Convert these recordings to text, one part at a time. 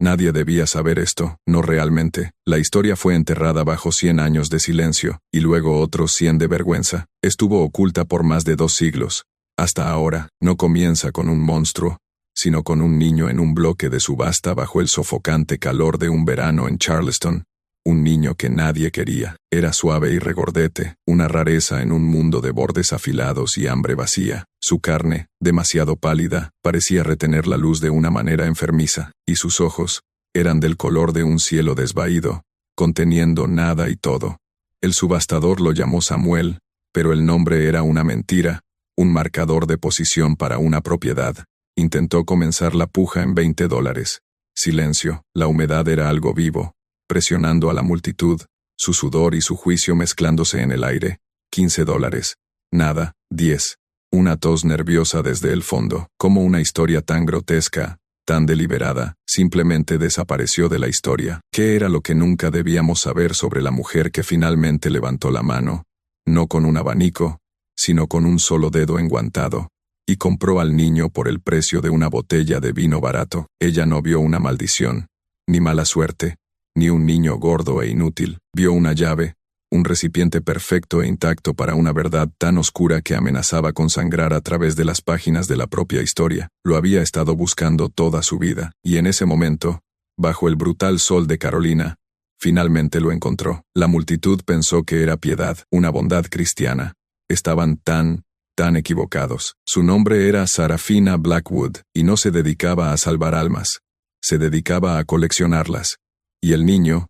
Nadie debía saber esto, no realmente. La historia fue enterrada bajo 100 años de silencio, y luego otros 100 de vergüenza. Estuvo oculta por más de 2 siglos. Hasta ahora, no comienza con un monstruo, sino con un niño en un bloque de subasta bajo el sofocante calor de un verano en Charleston. Un niño que nadie quería. Era suave y regordete, una rareza en un mundo de bordes afilados y hambre vacía. Su carne, demasiado pálida, parecía retener la luz de una manera enfermiza, y sus ojos eran del color de un cielo desvaído, conteniendo nada y todo. El subastador lo llamó Samuel, pero el nombre era una mentira, un marcador de posición para una propiedad. Intentó comenzar la puja en $20. Silencio, la humedad era algo vivo, presionando a la multitud, su sudor y su juicio mezclándose en el aire. $15. Nada. 10. Una tos nerviosa desde el fondo, como una historia tan grotesca, tan deliberada, simplemente desapareció de la historia. ¿Qué era lo que nunca debíamos saber sobre la mujer que finalmente levantó la mano, no con un abanico, sino con un solo dedo enguantado, y compró al niño por el precio de una botella de vino barato? Ella no vio una maldición, ni mala suerte, ni un niño gordo e inútil. Vio una llave, un recipiente perfecto e intacto para una verdad tan oscura que amenazaba con sangrar a través de las páginas de la propia historia. Lo había estado buscando toda su vida, y en ese momento, bajo el brutal sol de Carolina, finalmente lo encontró. La multitud pensó que era piedad, una bondad cristiana. Estaban tan equivocados. Su nombre era Sarafina Blackwood, y no se dedicaba a salvar almas. Se dedicaba a coleccionarlas. Y el niño,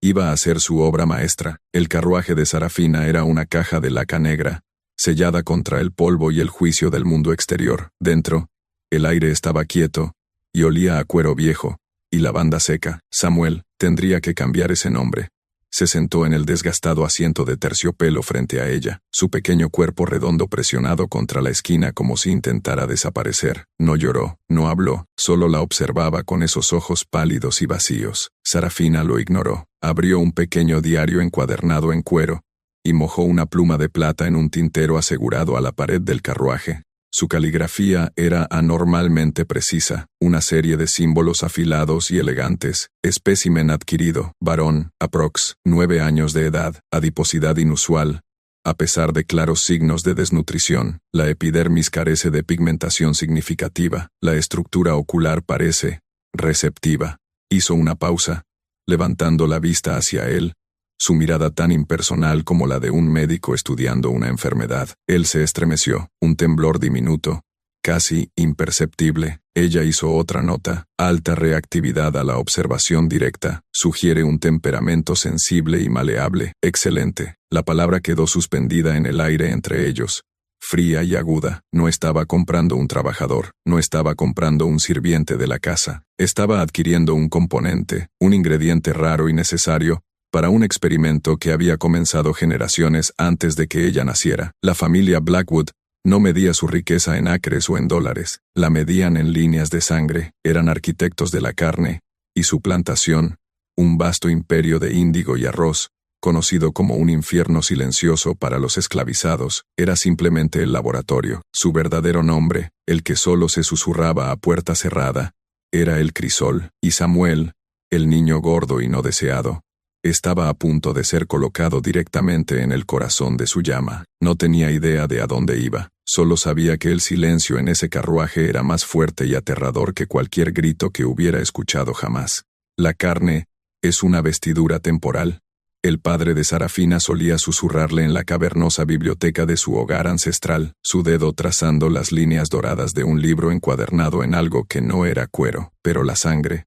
iba a ser su obra maestra. El carruaje de Sarafina era una caja de laca negra, sellada contra el polvo y el juicio del mundo exterior. Dentro, el aire estaba quieto, y olía a cuero viejo, y lavanda seca. Samuel tendría que cambiar ese nombre. Se sentó en el desgastado asiento de terciopelo frente a ella, su pequeño cuerpo redondo presionado contra la esquina como si intentara desaparecer. No lloró, no habló, solo la observaba con esos ojos pálidos y vacíos. Sarafina lo ignoró. Abrió un pequeño diario encuadernado en cuero, y mojó una pluma de plata en un tintero asegurado a la pared del carruaje. Su caligrafía era anormalmente precisa, una serie de símbolos afilados y elegantes. Espécimen adquirido, varón, aprox, 9 años de edad, adiposidad inusual. A pesar de claros signos de desnutrición, la epidermis carece de pigmentación significativa, la estructura ocular parece receptiva. Hizo una pausa, levantando la vista hacia él, su mirada tan impersonal como la de un médico estudiando una enfermedad. Él se estremeció, un temblor diminuto, casi imperceptible. Ella hizo otra nota. Alta reactividad a la observación directa. Sugiere un temperamento sensible y maleable. Excelente. La palabra quedó suspendida en el aire entre ellos. Fría y aguda. No estaba comprando un trabajador, no estaba comprando un sirviente de la casa. Estaba adquiriendo un componente, un ingrediente raro y necesario, para un experimento que había comenzado generaciones antes de que ella naciera. La familia Blackwood no medía su riqueza en acres o en dólares, la medían en líneas de sangre. Eran arquitectos de la carne, y su plantación, un vasto imperio de índigo y arroz, conocido como un infierno silencioso para los esclavizados, era simplemente el laboratorio. Su verdadero nombre, el que solo se susurraba a puerta cerrada, era el crisol, y Samuel, el niño gordo y no deseado, estaba a punto de ser colocado directamente en el corazón de su llama. No tenía idea de a dónde iba, solo sabía que el silencio en ese carruaje era más fuerte y aterrador que cualquier grito que hubiera escuchado jamás. La carne es una vestidura temporal. El padre de Sarafina solía susurrarle en la cavernosa biblioteca de su hogar ancestral, su dedo trazando las líneas doradas de un libro encuadernado en algo que no era cuero. Pero la sangre,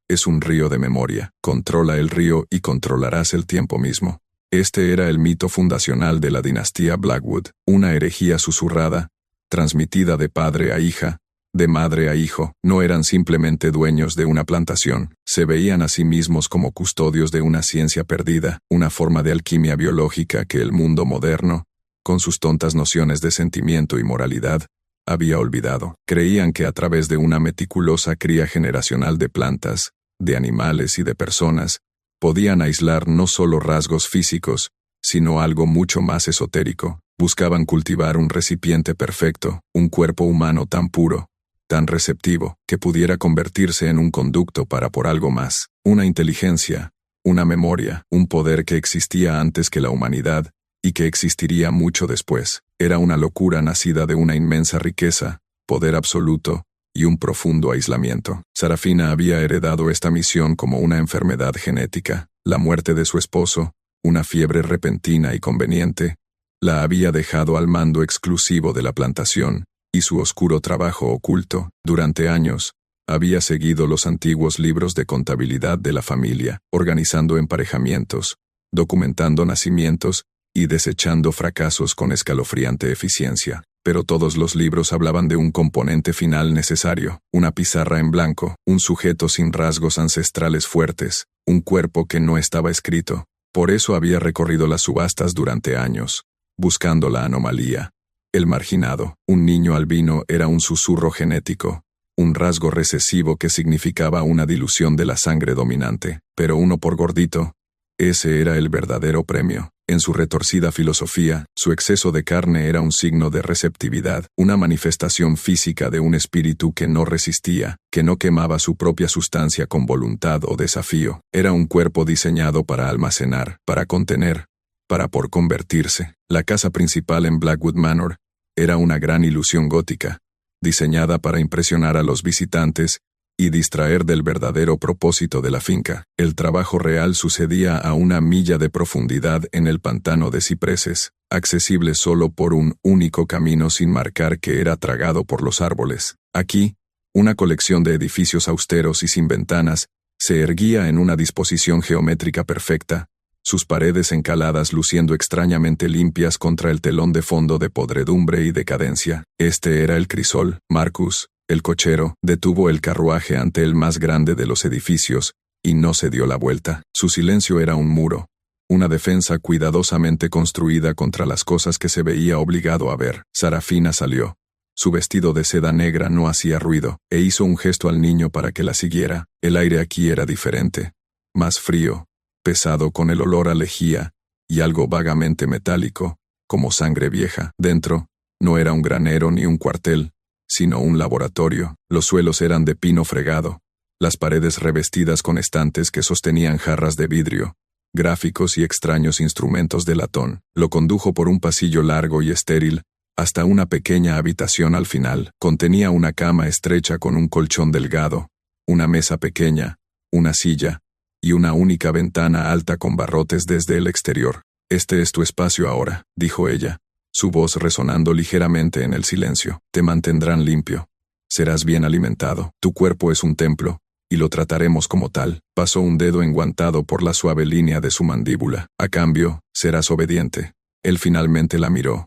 es un río de memoria. Controla el río y controlarás el tiempo mismo. Este era el mito fundacional de la dinastía Blackwood, una herejía susurrada, transmitida de padre a hija, de madre a hijo. No eran simplemente dueños de una plantación, se veían a sí mismos como custodios de una ciencia perdida, una forma de alquimia biológica que el mundo moderno, con sus tontas nociones de sentimiento y moralidad, había olvidado. Creían que a través de una meticulosa cría generacional de plantas, de animales y de personas, podían aislar no solo rasgos físicos, sino algo mucho más esotérico. Buscaban cultivar un recipiente perfecto, un cuerpo humano tan puro, tan receptivo, que pudiera convertirse en un conducto para por algo más, una inteligencia, una memoria, un poder que existía antes que la humanidad y que existiría mucho después. Era una locura nacida de una inmensa riqueza, poder absoluto y un profundo aislamiento. Sarafina había heredado esta misión como una enfermedad genética. La muerte de su esposo, una fiebre repentina y conveniente, la había dejado al mando exclusivo de la plantación, y su oscuro trabajo oculto, durante años, había seguido los antiguos libros de contabilidad de la familia, organizando emparejamientos, documentando nacimientos y desechando fracasos con escalofriante eficiencia. Pero todos los libros hablaban de un componente final necesario, una pizarra en blanco, un sujeto sin rasgos ancestrales fuertes, un cuerpo que no estaba escrito. Por eso había recorrido las subastas durante años, buscando la anomalía. El marginado, un niño albino, era un susurro genético, un rasgo recesivo que significaba una dilución de la sangre dominante, pero uno por gordito. Ese era el verdadero premio. En su retorcida filosofía, su exceso de carne era un signo de receptividad, una manifestación física de un espíritu que no resistía, que no quemaba su propia sustancia con voluntad o desafío. Era un cuerpo diseñado para almacenar, para contener, para por convertirse. La casa principal en Blackwood Manor era una gran ilusión gótica, diseñada para impresionar a los visitantes y distraer del verdadero propósito de la finca. El trabajo real sucedía a una milla de profundidad en el pantano de cipreses, accesible solo por un único camino sin marcar que era tragado por los árboles. Aquí, una colección de edificios austeros y sin ventanas se erguía en una disposición geométrica perfecta, sus paredes encaladas luciendo extrañamente limpias contra el telón de fondo de podredumbre y decadencia. Este era el crisol. Marcus, el cochero, detuvo el carruaje ante el más grande de los edificios, y no se dio la vuelta. Su silencio era un muro, una defensa cuidadosamente construida contra las cosas que se veía obligado a ver. Sarafina salió. Su vestido de seda negra no hacía ruido, e hizo un gesto al niño para que la siguiera. El aire aquí era diferente, más frío, pesado con el olor a lejía, y algo vagamente metálico, como sangre vieja. Dentro, no era un granero ni un cuartel, sino un laboratorio. Los suelos eran de pino fregado, las paredes revestidas con estantes que sostenían jarras de vidrio, gráficos y extraños instrumentos de latón. Lo condujo por un pasillo largo y estéril, hasta una pequeña habitación al final. Contenía una cama estrecha con un colchón delgado, una mesa pequeña, una silla, y una única ventana alta con barrotes desde el exterior. «Este es tu espacio ahora», dijo ella, su voz resonando ligeramente en el silencio. «Te mantendrán limpio. Serás bien alimentado. Tu cuerpo es un templo, y lo trataremos como tal». Pasó un dedo enguantado por la suave línea de su mandíbula. «A cambio, serás obediente». Él finalmente la miró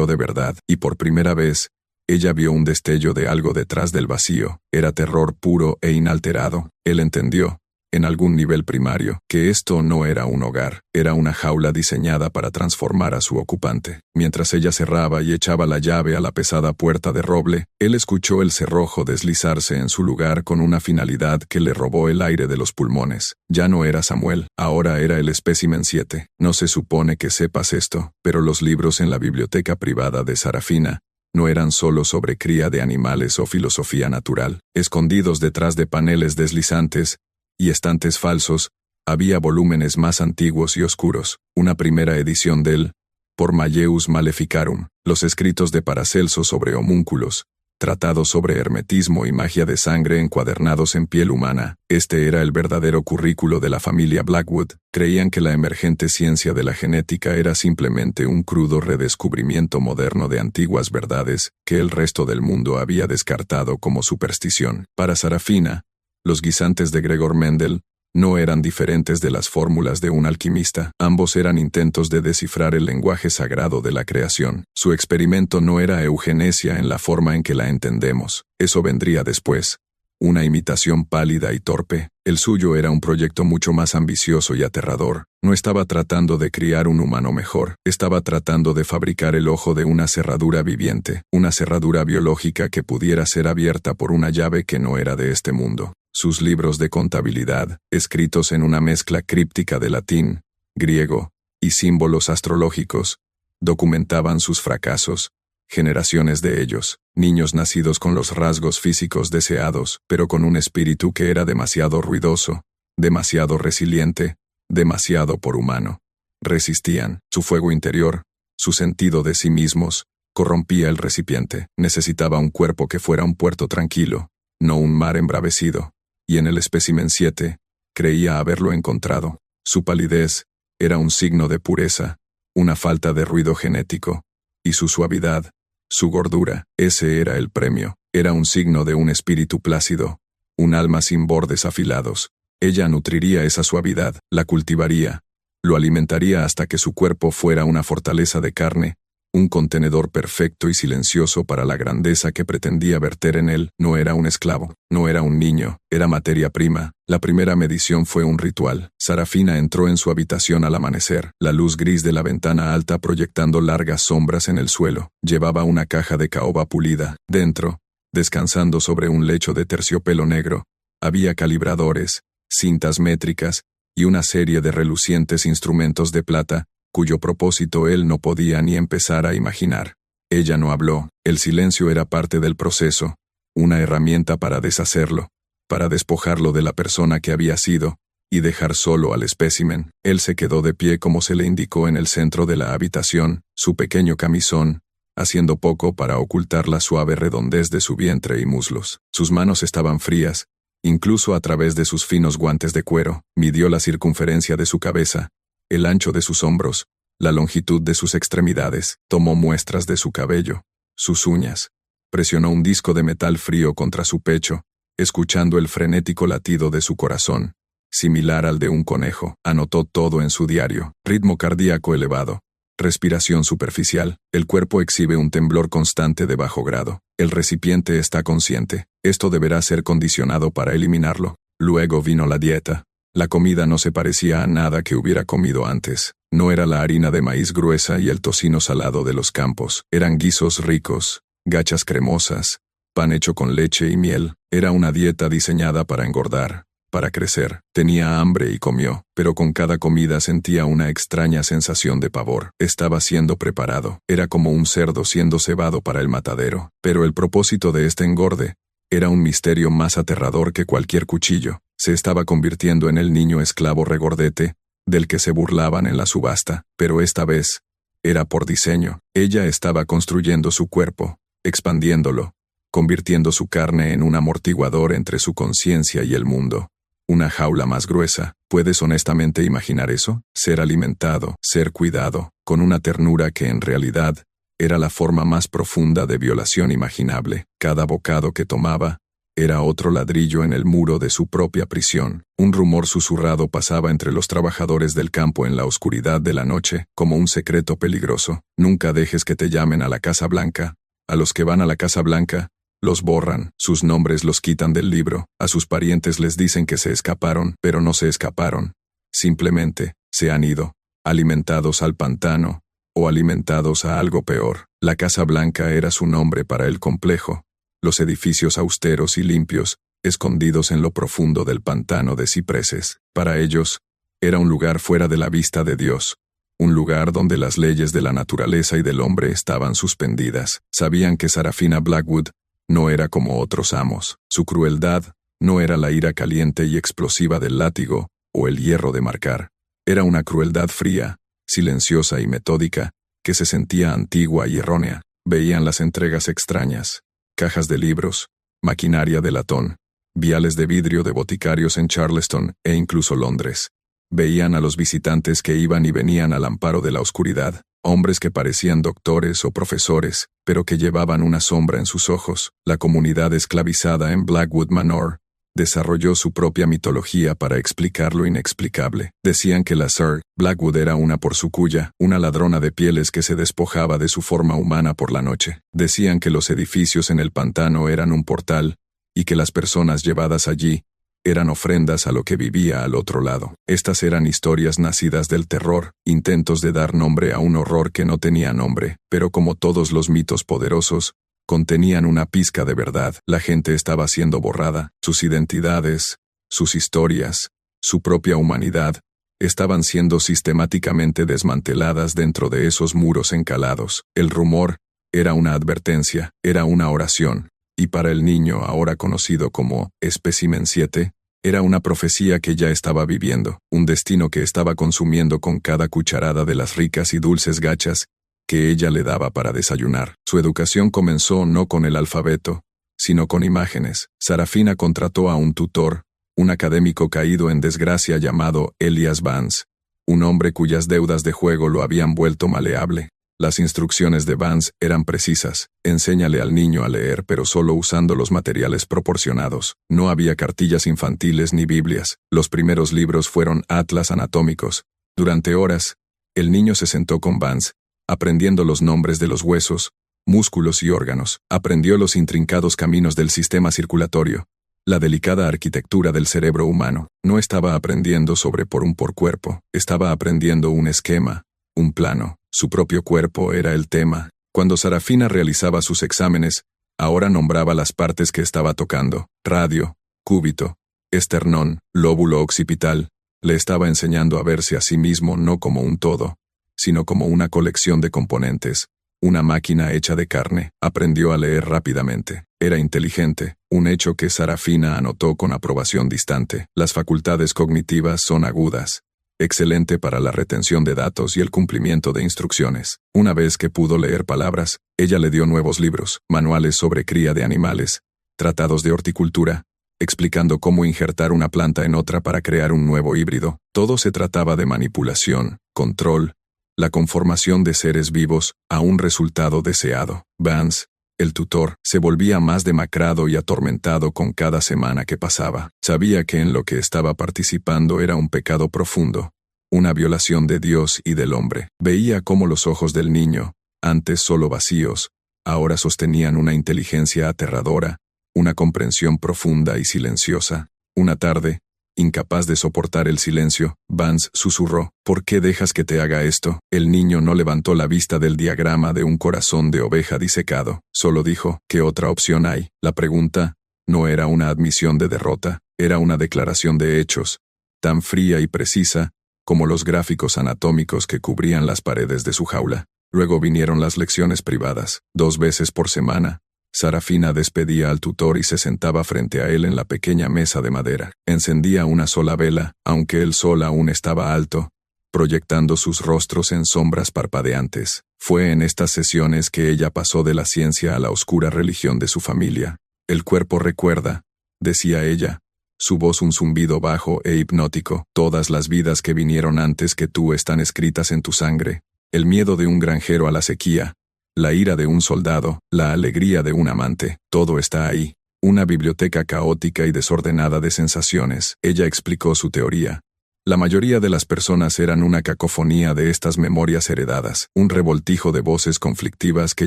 de verdad, y por primera vez, ella vio un destello de algo detrás del vacío. Era terror puro e inalterado. Él entendió, en algún nivel primario, que esto no era un hogar, era una jaula diseñada para transformar a su ocupante. Mientras ella cerraba y echaba la llave a la pesada puerta de roble, él escuchó el cerrojo deslizarse en su lugar con una finalidad que le robó el aire de los pulmones. Ya no era Samuel, ahora era el espécimen 7. No se supone que sepas esto, pero los libros en la biblioteca privada de Sarafina no eran solo sobre cría de animales o filosofía natural. Escondidos detrás de paneles deslizantes y estantes falsos, había volúmenes más antiguos y oscuros. Una primera edición del Por Malleus Maleficarum, los escritos de Paracelso sobre homúnculos, tratados sobre hermetismo y magia de sangre encuadernados en piel humana. Este era el verdadero currículo de la familia Blackwood. Creían que la emergente ciencia de la genética era simplemente un crudo redescubrimiento moderno de antiguas verdades que el resto del mundo había descartado como superstición. Para Sarafina, los guisantes de Gregor Mendel no eran diferentes de las fórmulas de un alquimista. Ambos eran intentos de descifrar el lenguaje sagrado de la creación. Su experimento no era eugenesia en la forma en que la entendemos. Eso vendría después. Una imitación pálida y torpe. El suyo era un proyecto mucho más ambicioso y aterrador. No estaba tratando de criar un humano mejor. Estaba tratando de fabricar el ojo de una cerradura viviente. Una cerradura biológica que pudiera ser abierta por una llave que no era de este mundo. Sus libros de contabilidad, escritos en una mezcla críptica de latín, griego y símbolos astrológicos, documentaban sus fracasos, generaciones de ellos, niños nacidos con los rasgos físicos deseados, pero con un espíritu que era demasiado ruidoso, demasiado resiliente, demasiado por humano. Resistían, su fuego interior, su sentido de sí mismos, corrompía el recipiente. Necesitaba un cuerpo que fuera un puerto tranquilo, no un mar embravecido, y en el espécimen 7, creía haberlo encontrado. Su palidez era un signo de pureza, una falta de ruido genético, y su suavidad, su gordura, ese era el premio, era un signo de un espíritu plácido, un alma sin bordes afilados. Ella nutriría esa suavidad, la cultivaría, lo alimentaría hasta que su cuerpo fuera una fortaleza de carne, un contenedor perfecto y silencioso para la grandeza que pretendía verter en él. No era un esclavo, no era un niño, era materia prima. La primera medición fue un ritual. Sarafina entró en su habitación al amanecer, la luz gris de la ventana alta proyectando largas sombras en el suelo. Llevaba una caja de caoba pulida. Dentro, descansando sobre un lecho de terciopelo negro, había calibradores, cintas métricas y una serie de relucientes instrumentos de plata, cuyo propósito él no podía ni empezar a imaginar. Ella no habló, el silencio era parte del proceso, una herramienta para deshacerlo, para despojarlo de la persona que había sido, y dejar solo al espécimen. Él se quedó de pie como se le indicó en el centro de la habitación, su pequeño camisón, haciendo poco para ocultar la suave redondez de su vientre y muslos. Sus manos estaban frías, incluso a través de sus finos guantes de cuero. Midió la circunferencia de su cabeza, el ancho de sus hombros, la longitud de sus extremidades, tomó muestras de su cabello, sus uñas, presionó un disco de metal frío contra su pecho, escuchando el frenético latido de su corazón, similar al de un conejo. Anotó todo en su diario: ritmo cardíaco elevado, respiración superficial, el cuerpo exhibe un temblor constante de bajo grado, el recipiente está consciente, esto deberá ser condicionado para eliminarlo. Luego vino la dieta. La comida no se parecía a nada que hubiera comido antes. No era la harina de maíz gruesa y el tocino salado de los campos. Eran guisos ricos, gachas cremosas, pan hecho con leche y miel. Era una dieta diseñada para engordar, para crecer. Tenía hambre y comió, pero con cada comida sentía una extraña sensación de pavor. Estaba siendo preparado. Era como un cerdo siendo cebado para el matadero. Pero el propósito de este engorde era un misterio más aterrador que cualquier cuchillo. Se estaba convirtiendo en el niño esclavo regordete, del que se burlaban en la subasta, pero esta vez era por diseño. Ella estaba construyendo su cuerpo, expandiéndolo, convirtiendo su carne en un amortiguador entre su conciencia y el mundo. Una jaula más gruesa. ¿Puedes honestamente imaginar eso? Ser alimentado, ser cuidado, con una ternura que en realidad era la forma más profunda de violación imaginable. Cada bocado que tomaba era otro ladrillo en el muro de su propia prisión. Un rumor susurrado pasaba entre los trabajadores del campo en la oscuridad de la noche, como un secreto peligroso. Nunca dejes que te llamen a la Casa Blanca. A los que van a la Casa Blanca, los borran, sus nombres los quitan del libro. A sus parientes les dicen que se escaparon, pero no se escaparon. Simplemente, se han ido, alimentados al pantano, o alimentados a algo peor. La Casa Blanca era su nombre para el complejo. Los edificios austeros y limpios, escondidos en lo profundo del pantano de cipreses. Para ellos, era un lugar fuera de la vista de Dios, un lugar donde las leyes de la naturaleza y del hombre estaban suspendidas. Sabían que Sarafina Blackwood no era como otros amos. Su crueldad no era la ira caliente y explosiva del látigo o el hierro de marcar. Era una crueldad fría, silenciosa y metódica, que se sentía antigua y errónea. Veían las entregas extrañas, cajas de libros, maquinaria de latón, viales de vidrio de boticarios en Charleston e incluso Londres. Veían a los visitantes que iban y venían al amparo de la oscuridad, hombres que parecían doctores o profesores, pero que llevaban una sombra en sus ojos. La comunidad esclavizada en Blackwood Manor desarrolló su propia mitología para explicar lo inexplicable. Decían que la Sir Blackwood era una porzucuya, una ladrona de pieles que se despojaba de su forma humana por la noche. Decían que los edificios en el pantano eran un portal, y que las personas llevadas allí eran ofrendas a lo que vivía al otro lado. Estas eran historias nacidas del terror, intentos de dar nombre a un horror que no tenía nombre, pero como todos los mitos poderosos, contenían una pizca de verdad. La gente estaba siendo borrada, sus identidades, sus historias, su propia humanidad, estaban siendo sistemáticamente desmanteladas dentro de esos muros encalados. El rumor Era una advertencia, era una oración, y para el niño, ahora conocido como Espécimen 7, era una profecía que ya estaba viviendo, un destino que estaba consumiendo con cada cucharada de las ricas y dulces gachas que ella le daba para desayunar. Su educación comenzó no con el alfabeto, sino con imágenes. Sarafina contrató a un tutor, un académico caído en desgracia llamado Elias Vance, un hombre cuyas deudas de juego lo habían vuelto maleable. Las instrucciones de Vance eran precisas. Enséñale al niño a leer, pero solo usando los materiales proporcionados. No había cartillas infantiles ni Biblias. Los primeros libros fueron atlas anatómicos. Durante horas, el niño se sentó con Vance, aprendiendo los nombres de los huesos, músculos y órganos. Aprendió los intrincados caminos del sistema circulatorio, la delicada arquitectura del cerebro humano. No estaba aprendiendo sobre por cuerpo, estaba aprendiendo un esquema, un plano. Su propio cuerpo era el tema. Cuando Sarafina realizaba sus exámenes, ahora nombraba las partes que estaba tocando: radio, cúbito, esternón, lóbulo occipital. Le estaba enseñando a verse a sí mismo no como un todo, sino como una colección de componentes, una máquina hecha de carne. Aprendió a leer rápidamente. Era inteligente, un hecho que Sarafina anotó con aprobación distante. Las facultades cognitivas son agudas. Excelente para la retención de datos y el cumplimiento de instrucciones. Una vez que pudo leer palabras, ella le dio nuevos libros, manuales sobre cría de animales, tratados de horticultura, explicando cómo injertar una planta en otra para crear un nuevo híbrido. Todo se trataba de manipulación, control, la conformación de seres vivos a un resultado deseado. Vance, el tutor, se volvía más demacrado y atormentado con cada semana que pasaba. Sabía que en lo que estaba participando era un pecado profundo, una violación de Dios y del hombre. Veía cómo los ojos del niño, antes solo vacíos, ahora sostenían una inteligencia aterradora, una comprensión profunda y silenciosa. Una tarde, incapaz de soportar el silencio, Vance susurró: ¿Por qué dejas que te haga esto? El niño no levantó la vista del diagrama de un corazón de oveja disecado. Solo dijo: ¿qué otra opción hay? La pregunta no era una admisión de derrota, era una declaración de hechos, tan fría y precisa como los gráficos anatómicos que cubrían las paredes de su jaula. Luego vinieron las lecciones privadas. 2 veces por semana, Sarafina despedía al tutor y se sentaba frente a él en la pequeña mesa de madera. Encendía una sola vela, aunque el sol aún estaba alto, proyectando sus rostros en sombras parpadeantes. Fue en estas sesiones que ella pasó de la ciencia a la oscura religión de su familia. El cuerpo recuerda, decía ella, su voz un zumbido bajo e hipnótico. Todas las vidas que vinieron antes que tú están escritas en tu sangre. El miedo de un granjero a la sequía, la ira de un soldado, la alegría de un amante, todo está ahí. Una biblioteca caótica y desordenada de sensaciones. Ella explicó su teoría. La mayoría de las personas eran una cacofonía de estas memorias heredadas, un revoltijo de voces conflictivas que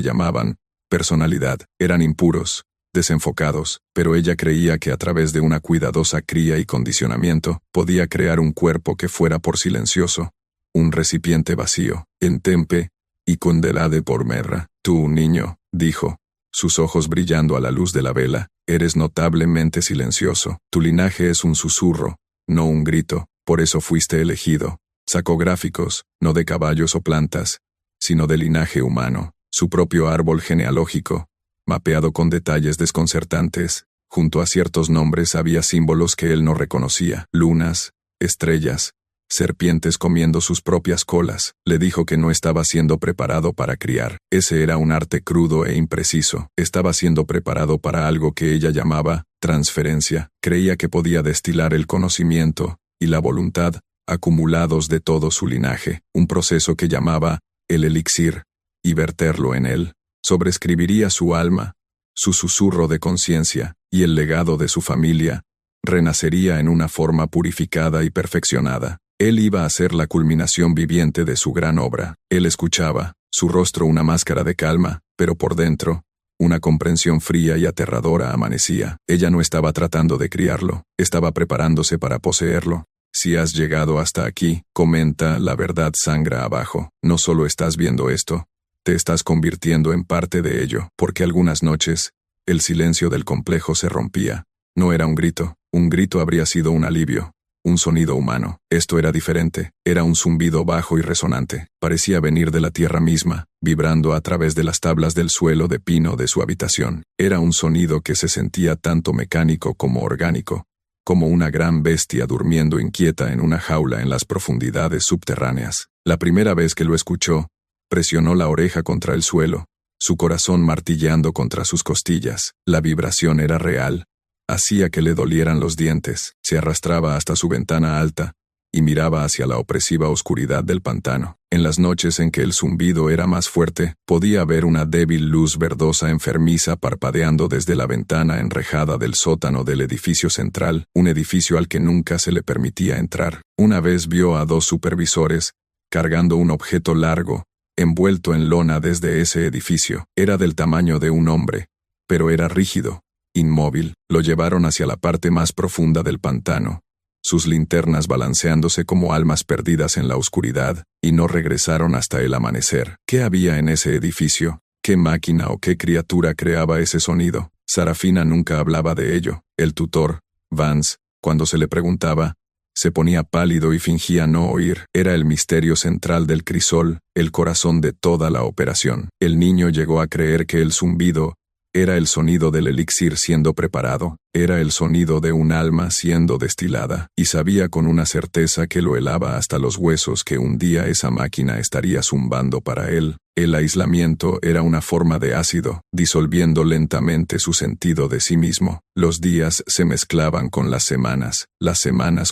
llamaban personalidad. Eran impuros, desenfocados, pero ella creía que a través de una cuidadosa cría y condicionamiento, podía crear un cuerpo que fuera por silencioso, un recipiente vacío, en tempe, y condelade por merra. Tú, niño, dijo, sus ojos brillando a la luz de la vela, eres notablemente silencioso. Tu linaje es un susurro, no un grito, por eso fuiste elegido. Sacó gráficos, no de caballos o plantas, sino de linaje humano, su propio árbol genealógico, mapeado con detalles desconcertantes. Junto a ciertos nombres había símbolos que él no reconocía: lunas, estrellas, serpientes comiendo sus propias colas. Le dijo que no estaba siendo preparado para criar. Ese era un arte crudo e impreciso. Estaba siendo preparado para algo que ella llamaba transferencia. Creía que podía destilar el conocimiento y la voluntad acumulados de todo su linaje, un proceso que llamaba el elixir, y verterlo en él. Sobrescribiría su alma, su susurro de conciencia, y el legado de su familia renacería en una forma purificada y perfeccionada. Él iba a ser la culminación viviente de su gran obra. Él escuchaba, su rostro una máscara de calma, pero por dentro, una comprensión fría y aterradora amanecía. Ella no estaba tratando de criarlo, estaba preparándose para poseerlo. Si has llegado hasta aquí, comenta, la verdad sangra abajo. No solo estás viendo esto, te estás convirtiendo en parte de ello, porque algunas noches, el silencio del complejo se rompía. No era un grito habría sido un alivio. un sonido humano. Esto era diferente, era un zumbido bajo y resonante. Parecía venir de la tierra misma, vibrando a través de las tablas del suelo de pino de su habitación. Era un sonido que se sentía tanto mecánico como orgánico, como una gran bestia durmiendo inquieta en una jaula en las profundidades subterráneas. La primera vez que lo escuchó, presionó la oreja contra el suelo, su corazón martilleando contra sus costillas. La vibración era real. Hacía que le dolieran los dientes. Se arrastraba hasta su ventana alta y miraba hacia la opresiva oscuridad del pantano. En las noches en que el zumbido era más fuerte, podía ver una débil luz verdosa enfermiza parpadeando desde la ventana enrejada del sótano del edificio central, un edificio al que nunca se le permitía entrar. Una vez vio a 2 supervisores cargando un objeto largo, envuelto en lona desde ese edificio. Era del tamaño de un hombre, pero era rígido, inmóvil. Lo llevaron hacia la parte más profunda del pantano, sus linternas balanceándose como almas perdidas en la oscuridad, y no regresaron hasta el amanecer. ¿Qué había en ese edificio? ¿Qué máquina o qué criatura creaba ese sonido? Sarafina nunca hablaba de ello. El tutor, Vance, cuando se le preguntaba, se ponía pálido y fingía no oír. Era el misterio central del crisol, el corazón de toda la operación. El niño llegó a creer que el zumbido era el sonido del elixir siendo preparado, era el sonido de un alma siendo destilada, y sabía con una certeza que lo helaba hasta los huesos que un día esa máquina estaría zumbando para él. El aislamiento era una forma de ácido, disolviendo lentamente su sentido de sí mismo. Los días se mezclaban con las semanas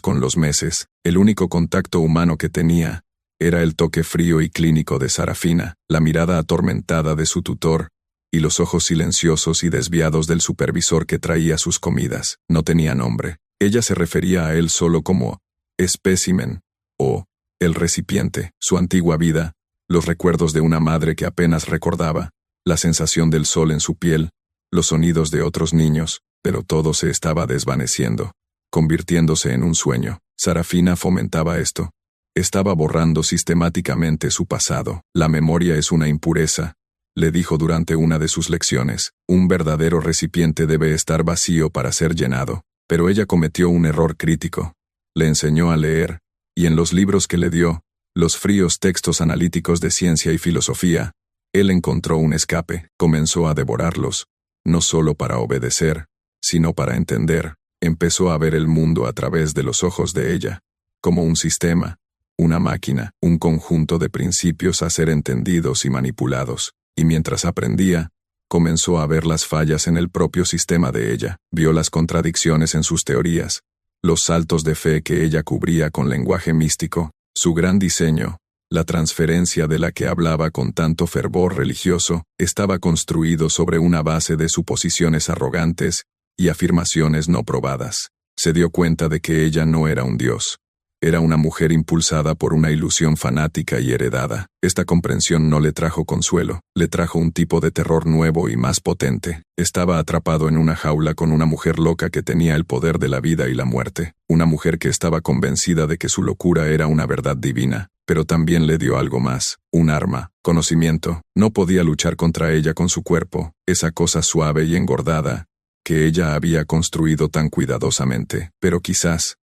con los meses. El único contacto humano que tenía era el toque frío y clínico de Sarafina, la mirada atormentada de su tutor, y los ojos silenciosos y desviados del supervisor que traía sus comidas. No tenía nombre. Ella se refería a él solo como espécimen o el recipiente. Su antigua vida, los recuerdos de una madre que apenas recordaba, la sensación del sol en su piel, los sonidos de otros niños, pero todo se estaba desvaneciendo, convirtiéndose en un sueño. Sarafina fomentaba esto. Estaba borrando sistemáticamente su pasado. La memoria es una impureza, le dijo durante una de sus lecciones. Un verdadero recipiente debe estar vacío para ser llenado. Pero ella cometió un error crítico. Le enseñó a leer, y en los libros que le dio, los fríos textos analíticos de ciencia y filosofía, él encontró un escape. Comenzó a devorarlos, no solo para obedecer, sino para entender. Empezó a ver el mundo a través de los ojos de ella, como un sistema, una máquina, un conjunto de principios a ser entendidos y manipulados. Y mientras aprendía, comenzó a ver las fallas en el propio sistema de ella, vio las contradicciones en sus teorías, los saltos de fe que ella cubría con lenguaje místico, su gran diseño, la transferencia de la que hablaba con tanto fervor religioso, estaba construido sobre una base de suposiciones arrogantes y afirmaciones no probadas. Se dio cuenta de que ella no era un dios. Era una mujer impulsada por una ilusión fanática y heredada. Esta comprensión no le trajo consuelo, le trajo un tipo de terror nuevo y más potente. Estaba atrapado en una jaula con una mujer loca que tenía el poder de la vida y la muerte, una mujer que estaba convencida de que su locura era una verdad divina, pero también le dio algo más, un arma, conocimiento. No podía luchar contra ella con su cuerpo, esa cosa suave y engordada, que ella había construido tan cuidadosamente, pero quizás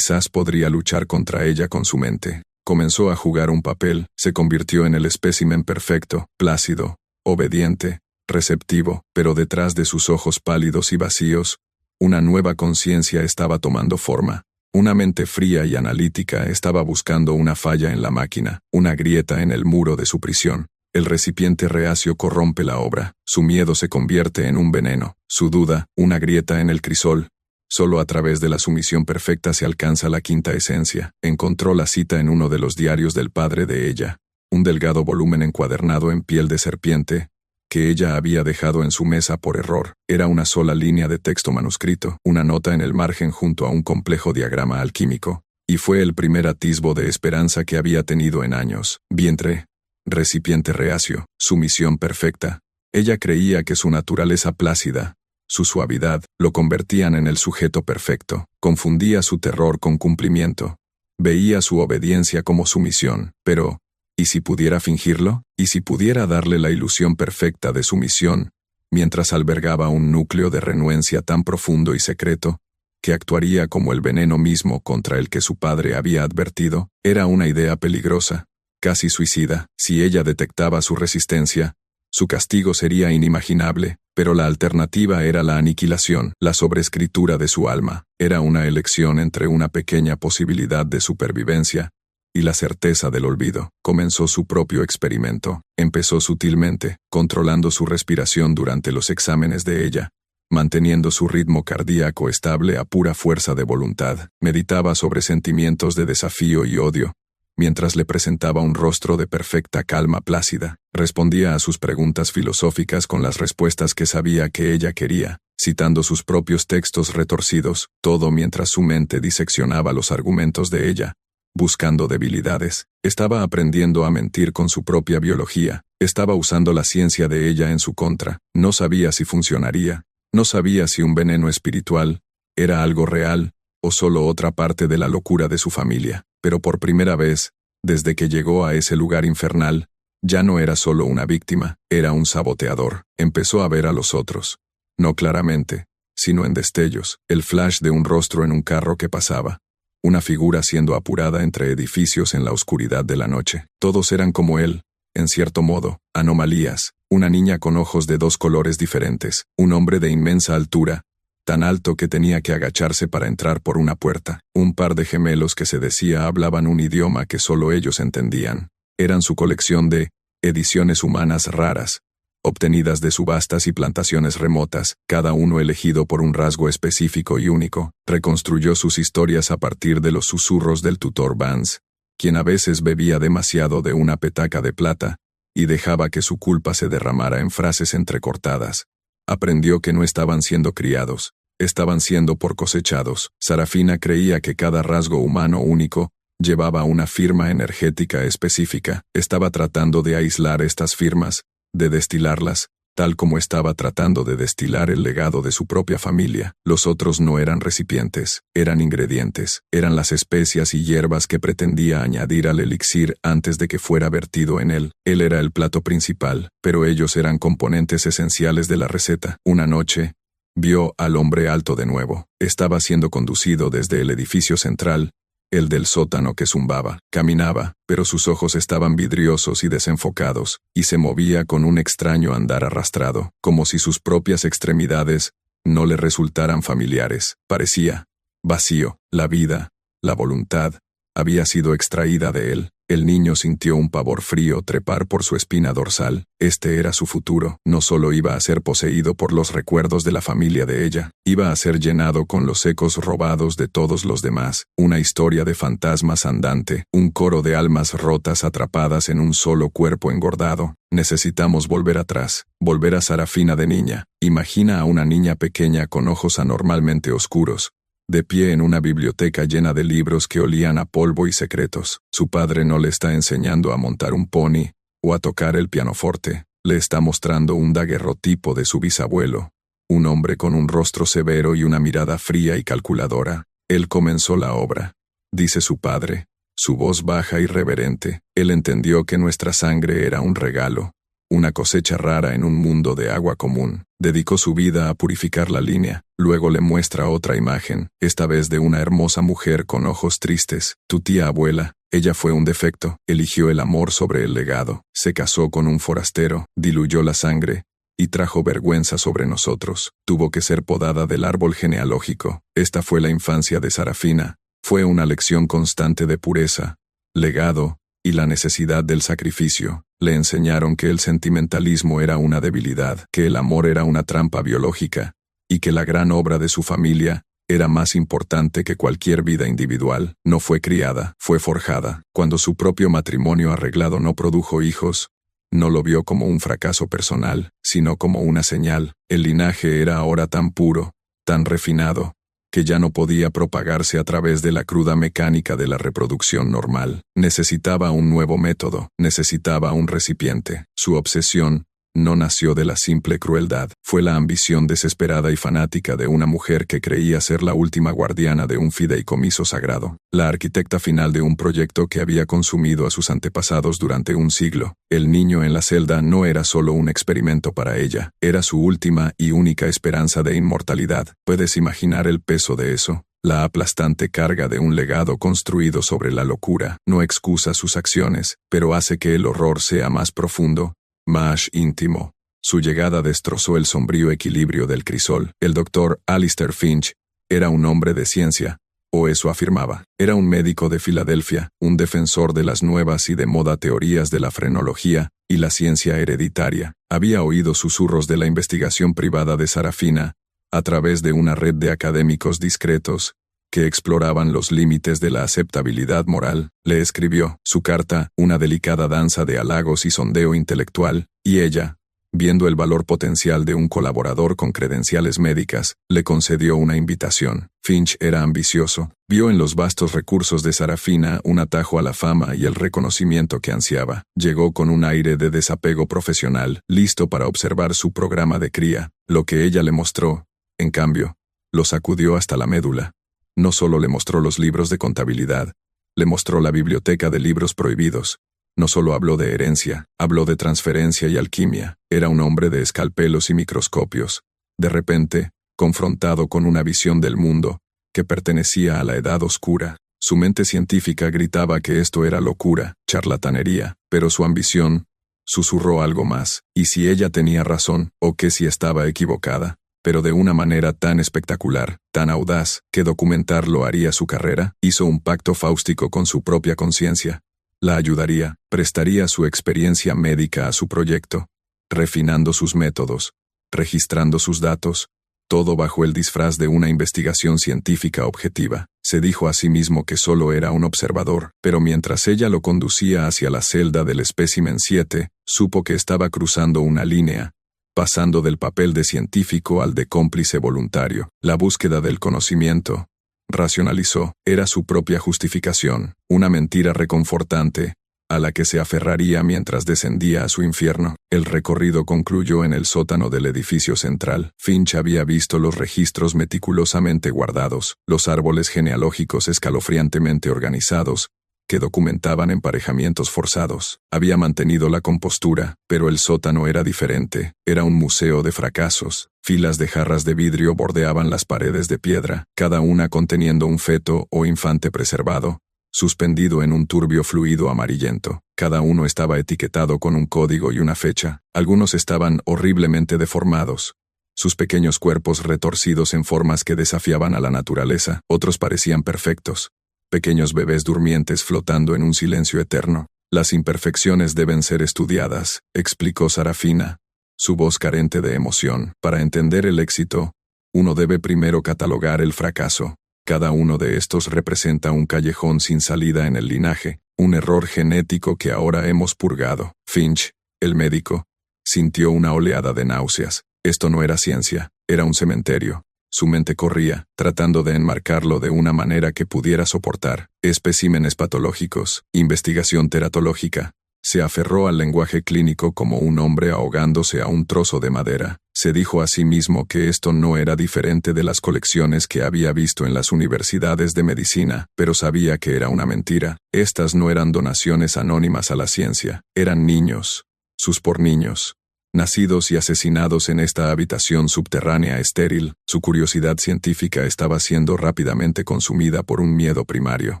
podría luchar contra ella con su mente. Comenzó a jugar un papel, se convirtió en el espécimen perfecto, plácido, obediente, receptivo, pero detrás de sus ojos pálidos y vacíos, una nueva conciencia estaba tomando forma. Una mente fría y analítica estaba buscando una falla en la máquina, una grieta en el muro de su prisión. El recipiente reacio corrompe la obra, su miedo se convierte en un veneno, su duda, una grieta en el crisol. Solo a través de la sumisión perfecta se alcanza la quinta esencia. Encontró la cita en uno de los diarios del padre de ella, un delgado volumen encuadernado en piel de serpiente, que ella había dejado en su mesa por error. Era una sola línea de texto manuscrito, una nota en el margen junto a un complejo diagrama alquímico, y fue el primer atisbo de esperanza que había tenido en años. Vientre, recipiente reacio, sumisión perfecta. Ella creía que su naturaleza plácida, su suavidad, lo convertían en el sujeto perfecto. Confundía su terror con cumplimiento. Veía su obediencia como sumisión. Pero, ¿y si pudiera fingirlo? ¿Y si pudiera darle la ilusión perfecta de sumisión, mientras albergaba un núcleo de renuencia tan profundo y secreto, que actuaría como el veneno mismo contra el que su padre había advertido, era una idea peligrosa, casi suicida. Si ella detectaba su resistencia, su castigo sería inimaginable, pero la alternativa era la aniquilación, la sobreescritura de su alma. Era una elección entre una pequeña posibilidad de supervivencia y la certeza del olvido. Comenzó su propio experimento. Empezó sutilmente, controlando su respiración durante los exámenes de ella, manteniendo su ritmo cardíaco estable a pura fuerza de voluntad. Meditaba sobre sentimientos de desafío y odio, mientras le presentaba un rostro de perfecta calma plácida. Respondía a sus preguntas filosóficas con las respuestas que sabía que ella quería, citando sus propios textos retorcidos, todo mientras su mente diseccionaba los argumentos de ella, buscando debilidades. Estaba aprendiendo a mentir con su propia biología, estaba usando la ciencia de ella en su contra. No sabía si funcionaría, no sabía si un veneno espiritual era algo real o solo otra parte de la locura de su familia. Pero por primera vez, desde que llegó a ese lugar infernal, ya no era solo una víctima, era un saboteador. Empezó a ver a los otros. No claramente, sino en destellos, el flash de un rostro en un carro que pasaba, una figura siendo apurada entre edificios en la oscuridad de la noche. Todos eran como él, en cierto modo, anomalías, una niña con ojos de 2 colores diferentes, un hombre de inmensa altura, tan alto que tenía que agacharse para entrar por una puerta, un par de gemelos que se decía hablaban un idioma que solo ellos entendían. Eran su colección de ediciones humanas raras, obtenidas de subastas y plantaciones remotas, cada uno elegido por un rasgo específico y único. Reconstruyó sus historias a partir de los susurros del tutor Vance, quien a veces bebía demasiado de una petaca de plata y dejaba que su culpa se derramara en frases entrecortadas. Aprendió que no estaban siendo criados, estaban siendo por cosechados. Sarafina creía que cada rasgo humano único llevaba una firma energética específica. Estaba tratando de aislar estas firmas, de destilarlas, tal como estaba tratando de destilar el legado de su propia familia. Los otros no eran recipientes, eran ingredientes, eran las especias y hierbas que pretendía añadir al elixir antes de que fuera vertido en él. Él era el plato principal, pero ellos eran componentes esenciales de la receta. Una noche, vio al hombre alto de nuevo. Estaba siendo conducido desde el edificio central, el del sótano que zumbaba. Caminaba, pero sus ojos estaban vidriosos y desenfocados, y se movía con un extraño andar arrastrado, como si sus propias extremidades no le resultaran familiares. Parecía vacío. La vida, la voluntad, había sido extraída de él. El niño sintió un pavor frío trepar por su espina dorsal. Este era su futuro. No solo iba a ser poseído por los recuerdos de la familia de ella, iba a ser llenado con los ecos robados de todos los demás. Una historia de fantasmas andante, un coro de almas rotas atrapadas en un solo cuerpo engordado. Necesitamos volver atrás, volver a Sarafina de niña. Imagina a una niña pequeña con ojos anormalmente oscuros, de pie en una biblioteca llena de libros que olían a polvo y secretos. Su padre no le está enseñando a montar un pony o a tocar el pianoforte, le está mostrando un daguerrotipo de su bisabuelo, un hombre con un rostro severo y una mirada fría y calculadora. Él comenzó la obra, dice su padre, su voz baja y reverente. Él entendió que nuestra sangre era un regalo, una cosecha rara en un mundo de agua común. Dedicó su vida a purificar la línea. Luego le muestra otra imagen, esta vez de una hermosa mujer con ojos tristes. Tu tía abuela, ella fue un defecto, eligió el amor sobre el legado, se casó con un forastero, diluyó la sangre y trajo vergüenza sobre nosotros. Tuvo que ser podada del árbol genealógico. Esta fue la infancia de Sarafina. Fue una lección constante de pureza, legado y la necesidad del sacrificio. Le enseñaron que el sentimentalismo era una debilidad, que el amor era una trampa biológica, y que la gran obra de su familia era más importante que cualquier vida individual. No fue criada, fue forjada. Cuando su propio matrimonio arreglado no produjo hijos, no lo vio como un fracaso personal, sino como una señal. El linaje era ahora tan puro, tan refinado, que ya no podía propagarse a través de la cruda mecánica de la reproducción normal. Necesitaba un nuevo método, necesitaba un recipiente. Su obsesión no nació de la simple crueldad, fue la ambición desesperada y fanática de una mujer que creía ser la última guardiana de un fideicomiso sagrado, la arquitecta final de un proyecto que había consumido a sus antepasados durante un siglo. El niño en la celda no era solo un experimento para ella, era su última y única esperanza de inmortalidad. ¿Puedes imaginar el peso de eso? La aplastante carga de un legado construido sobre la locura no excusa sus acciones, pero hace que el horror sea más profundo, más íntimo. Su llegada destrozó el sombrío equilibrio del crisol. El doctor Alistair Finch era un hombre de ciencia, o eso afirmaba. Era un médico de Filadelfia, un defensor de las nuevas y de moda teorías de la frenología y la ciencia hereditaria. Había oído susurros de la investigación privada de Sarafina, a través de una red de académicos discretos, que exploraban los límites de la aceptabilidad moral. Le escribió su carta, una delicada danza de halagos y sondeo intelectual, y ella, viendo el valor potencial de un colaborador con credenciales médicas, le concedió una invitación. Finch era ambicioso, vio en los vastos recursos de Sarafina un atajo a la fama y el reconocimiento que ansiaba. Llegó con un aire de desapego profesional, listo para observar su programa de cría. Lo que ella le mostró, en cambio, lo sacudió hasta la médula. No solo le mostró los libros de contabilidad, le mostró la biblioteca de libros prohibidos. No solo habló de herencia, habló de transferencia y alquimia. Era un hombre de escalpelos y microscopios. De repente, confrontado con una visión del mundo que pertenecía a la edad oscura, su mente científica gritaba que esto era locura, charlatanería, pero su ambición susurró algo más. ¿Y si ella tenía razón, o que si estaba equivocada? Pero de una manera tan espectacular, tan audaz, que documentarlo haría su carrera. Hizo un pacto fáustico con su propia conciencia. La ayudaría, prestaría su experiencia médica a su proyecto, refinando sus métodos, registrando sus datos, todo bajo el disfraz de una investigación científica objetiva. Se dijo a sí mismo que solo era un observador, pero mientras ella lo conducía hacia la celda del espécimen 7, supo que estaba cruzando una línea, pasando del papel de científico al de cómplice voluntario. La búsqueda del conocimiento, racionalizó, era su propia justificación, una mentira reconfortante, a la que se aferraría mientras descendía a su infierno. El recorrido concluyó en el sótano del edificio central. Finch había visto los registros meticulosamente guardados, los árboles genealógicos escalofriantemente organizados, que documentaban emparejamientos forzados. Había mantenido la compostura, pero el sótano era diferente. Era un museo de fracasos. Filas de jarras de vidrio bordeaban las paredes de piedra, cada una conteniendo un feto o infante preservado, suspendido en un turbio fluido amarillento. Cada uno estaba etiquetado con un código y una fecha. Algunos estaban horriblemente deformados, sus pequeños cuerpos retorcidos en formas que desafiaban a la naturaleza. Otros parecían perfectos, pequeños bebés durmientes flotando en un silencio eterno. Las imperfecciones deben ser estudiadas, explicó Sarafina, su voz carente de emoción. Para entender el éxito, uno debe primero catalogar el fracaso. Cada uno de estos representa un callejón sin salida en el linaje, un error genético que ahora hemos purgado. Finch, el médico, sintió una oleada de náuseas. Esto no era ciencia, era un cementerio. Su mente corría, tratando de enmarcarlo de una manera que pudiera soportar. Especímenes patológicos, investigación teratológica. Se aferró al lenguaje clínico como un hombre ahogándose a un trozo de madera. Se dijo a sí mismo que esto no era diferente de las colecciones que había visto en las universidades de medicina, pero sabía que era una mentira. Estas no eran donaciones anónimas a la ciencia, eran niños, sus por niños, nacidos y asesinados en esta habitación subterránea estéril. Su curiosidad científica estaba siendo rápidamente consumida por un miedo primario.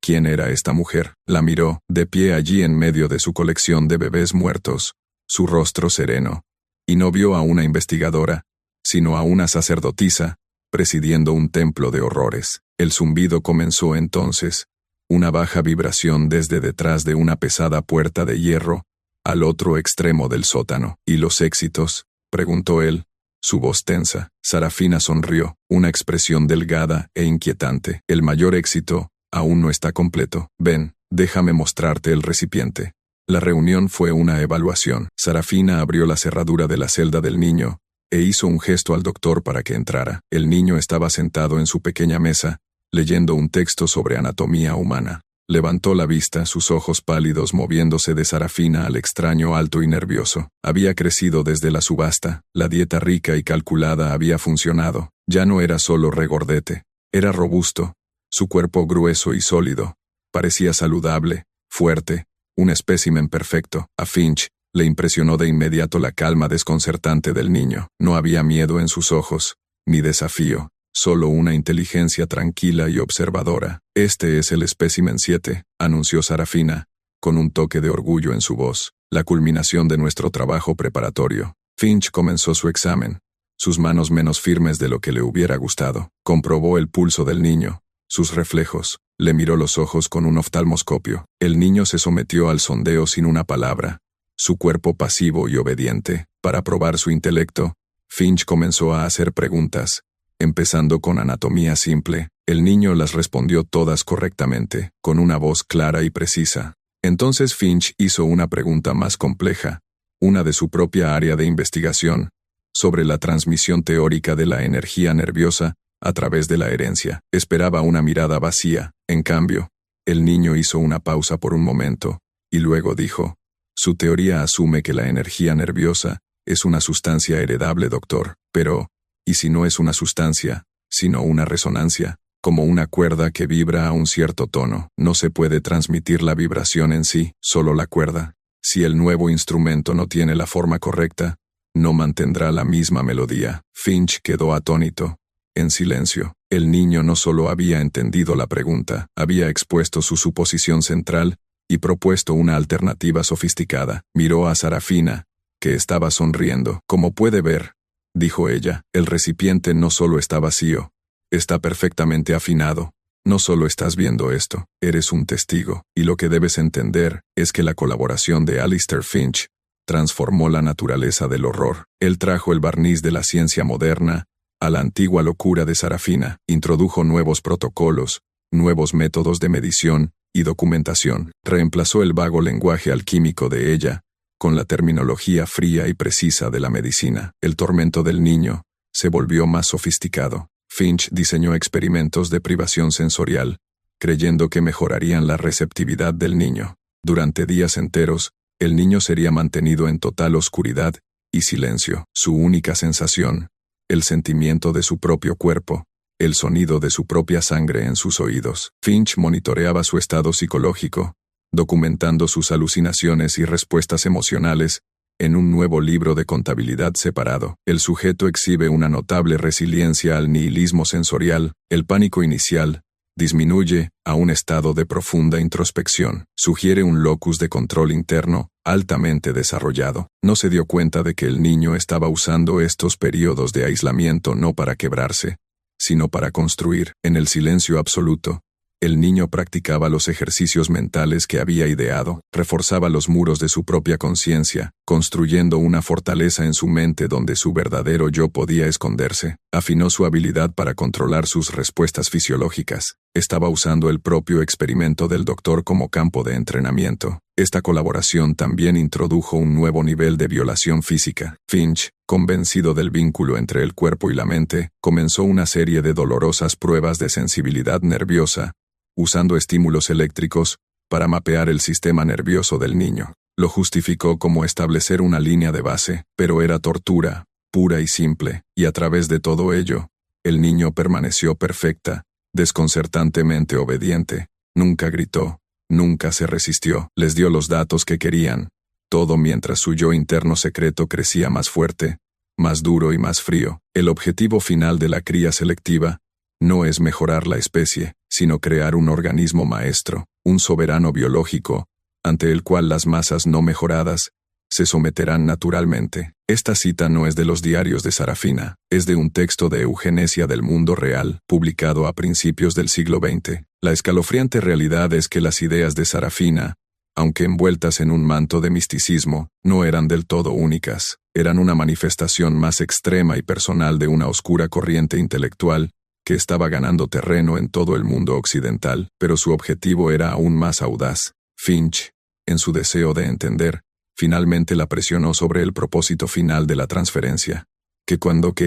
¿Quién era esta mujer? La miró, de pie allí en medio de su colección de bebés muertos, su rostro sereno, y no vio a una investigadora, sino a una sacerdotisa, presidiendo un templo de horrores. El zumbido comenzó entonces, una baja vibración desde detrás de una pesada puerta de hierro, al otro extremo del sótano. ¿Y los éxitos?, preguntó él, su voz tensa. Sarafina sonrió, una expresión delgada e inquietante. El mayor éxito aún no está completo. Ven, déjame mostrarte el recipiente. La reunión fue una evaluación. Sarafina abrió la cerradura de la celda del niño, e hizo un gesto al doctor para que entrara. El niño estaba sentado en su pequeña mesa, leyendo un texto sobre anatomía humana. Levantó la vista, sus ojos pálidos moviéndose de Sarafina al extraño alto y nervioso. Había crecido desde la subasta, la dieta rica y calculada había funcionado. Ya no era solo regordete, era robusto, su cuerpo grueso y sólido. Parecía saludable, fuerte, un espécimen perfecto. A Finch le impresionó de inmediato la calma desconcertante del niño. No había miedo en sus ojos, ni desafío. Solo una inteligencia tranquila y observadora. Este es el espécimen 7, anunció Sarafina, con un toque de orgullo en su voz. La culminación de nuestro trabajo preparatorio. Finch comenzó su examen, sus manos menos firmes de lo que le hubiera gustado. Comprobó el pulso del niño, sus reflejos. Le miró los ojos con un oftalmoscopio. El niño se sometió al sondeo sin una palabra, su cuerpo pasivo y obediente. Para probar su intelecto, Finch comenzó a hacer preguntas. Empezando con anatomía simple, el niño las respondió todas correctamente, con una voz clara y precisa. Entonces Finch hizo una pregunta más compleja, una de su propia área de investigación, sobre la transmisión teórica de la energía nerviosa a través de la herencia. Esperaba una mirada vacía. En cambio, el niño hizo una pausa por un momento, y luego dijo, «Su teoría asume que la energía nerviosa es una sustancia heredable, doctor, pero... ¿y si no es una sustancia, sino una resonancia, como una cuerda que vibra a un cierto tono? No se puede transmitir la vibración en sí, solo la cuerda. Si el nuevo instrumento no tiene la forma correcta, no mantendrá la misma melodía». Finch quedó atónito, en silencio. El niño no solo había entendido la pregunta, había expuesto su suposición central y propuesto una alternativa sofisticada. Miró a Sarafina, que estaba sonriendo. «Como puede ver», dijo ella, «el recipiente no solo está vacío, está perfectamente afinado. No solo estás viendo esto, eres un testigo, y lo que debes entender es que la colaboración de Alistair Finch transformó la naturaleza del horror. Él trajo el barniz de la ciencia moderna a la antigua locura de Sarafina, introdujo nuevos protocolos, nuevos métodos de medición y documentación, reemplazó el vago lenguaje alquímico de ella con la terminología fría y precisa de la medicina. El tormento del niño se volvió más sofisticado. Finch diseñó experimentos de privación sensorial, creyendo que mejorarían la receptividad del niño. Durante días enteros, el niño sería mantenido en total oscuridad y silencio. Su única sensación, el sentimiento de su propio cuerpo, el sonido de su propia sangre en sus oídos. Finch monitoreaba su estado psicológico, documentando sus alucinaciones y respuestas emocionales en un nuevo libro de contabilidad separado. El sujeto exhibe una notable resiliencia al nihilismo sensorial. El pánico inicial disminuye a un estado de profunda introspección. Sugiere un locus de control interno altamente desarrollado. No se dio cuenta de que el niño estaba usando estos periodos de aislamiento no para quebrarse, sino para construir. En el silencio absoluto, el niño practicaba los ejercicios mentales que había ideado, reforzaba los muros de su propia conciencia, construyendo una fortaleza en su mente donde su verdadero yo podía esconderse. Afinó su habilidad para controlar sus respuestas fisiológicas. Estaba usando el propio experimento del doctor como campo de entrenamiento. Esta colaboración también introdujo un nuevo nivel de violación física. Finch, convencido del vínculo entre el cuerpo y la mente, comenzó una serie de dolorosas pruebas de sensibilidad nerviosa, usando estímulos eléctricos para mapear el sistema nervioso del niño. Lo justificó como establecer una línea de base, pero era tortura, pura y simple, y a través de todo ello, el niño permaneció perfecta, desconcertantemente obediente. Nunca gritó, nunca se resistió. Les dio los datos que querían, todo mientras su yo interno secreto crecía más fuerte, más duro y más frío. El objetivo final de la cría selectiva no es mejorar la especie, sino crear un organismo maestro, un soberano biológico, ante el cual las masas no mejoradas se someterán naturalmente. Esta cita no es de los diarios de Sarafina, es de un texto de eugenesia del mundo real, publicado a principios del siglo XX. La escalofriante realidad es que las ideas de Sarafina, aunque envueltas en un manto de misticismo, no eran del todo únicas. Eran una manifestación más extrema y personal de una oscura corriente intelectual que estaba ganando terreno en todo el mundo occidental, pero su objetivo era aún más audaz. Finch, en su deseo de entender, finalmente la presionó sobre el propósito final de la transferencia. ¿Qué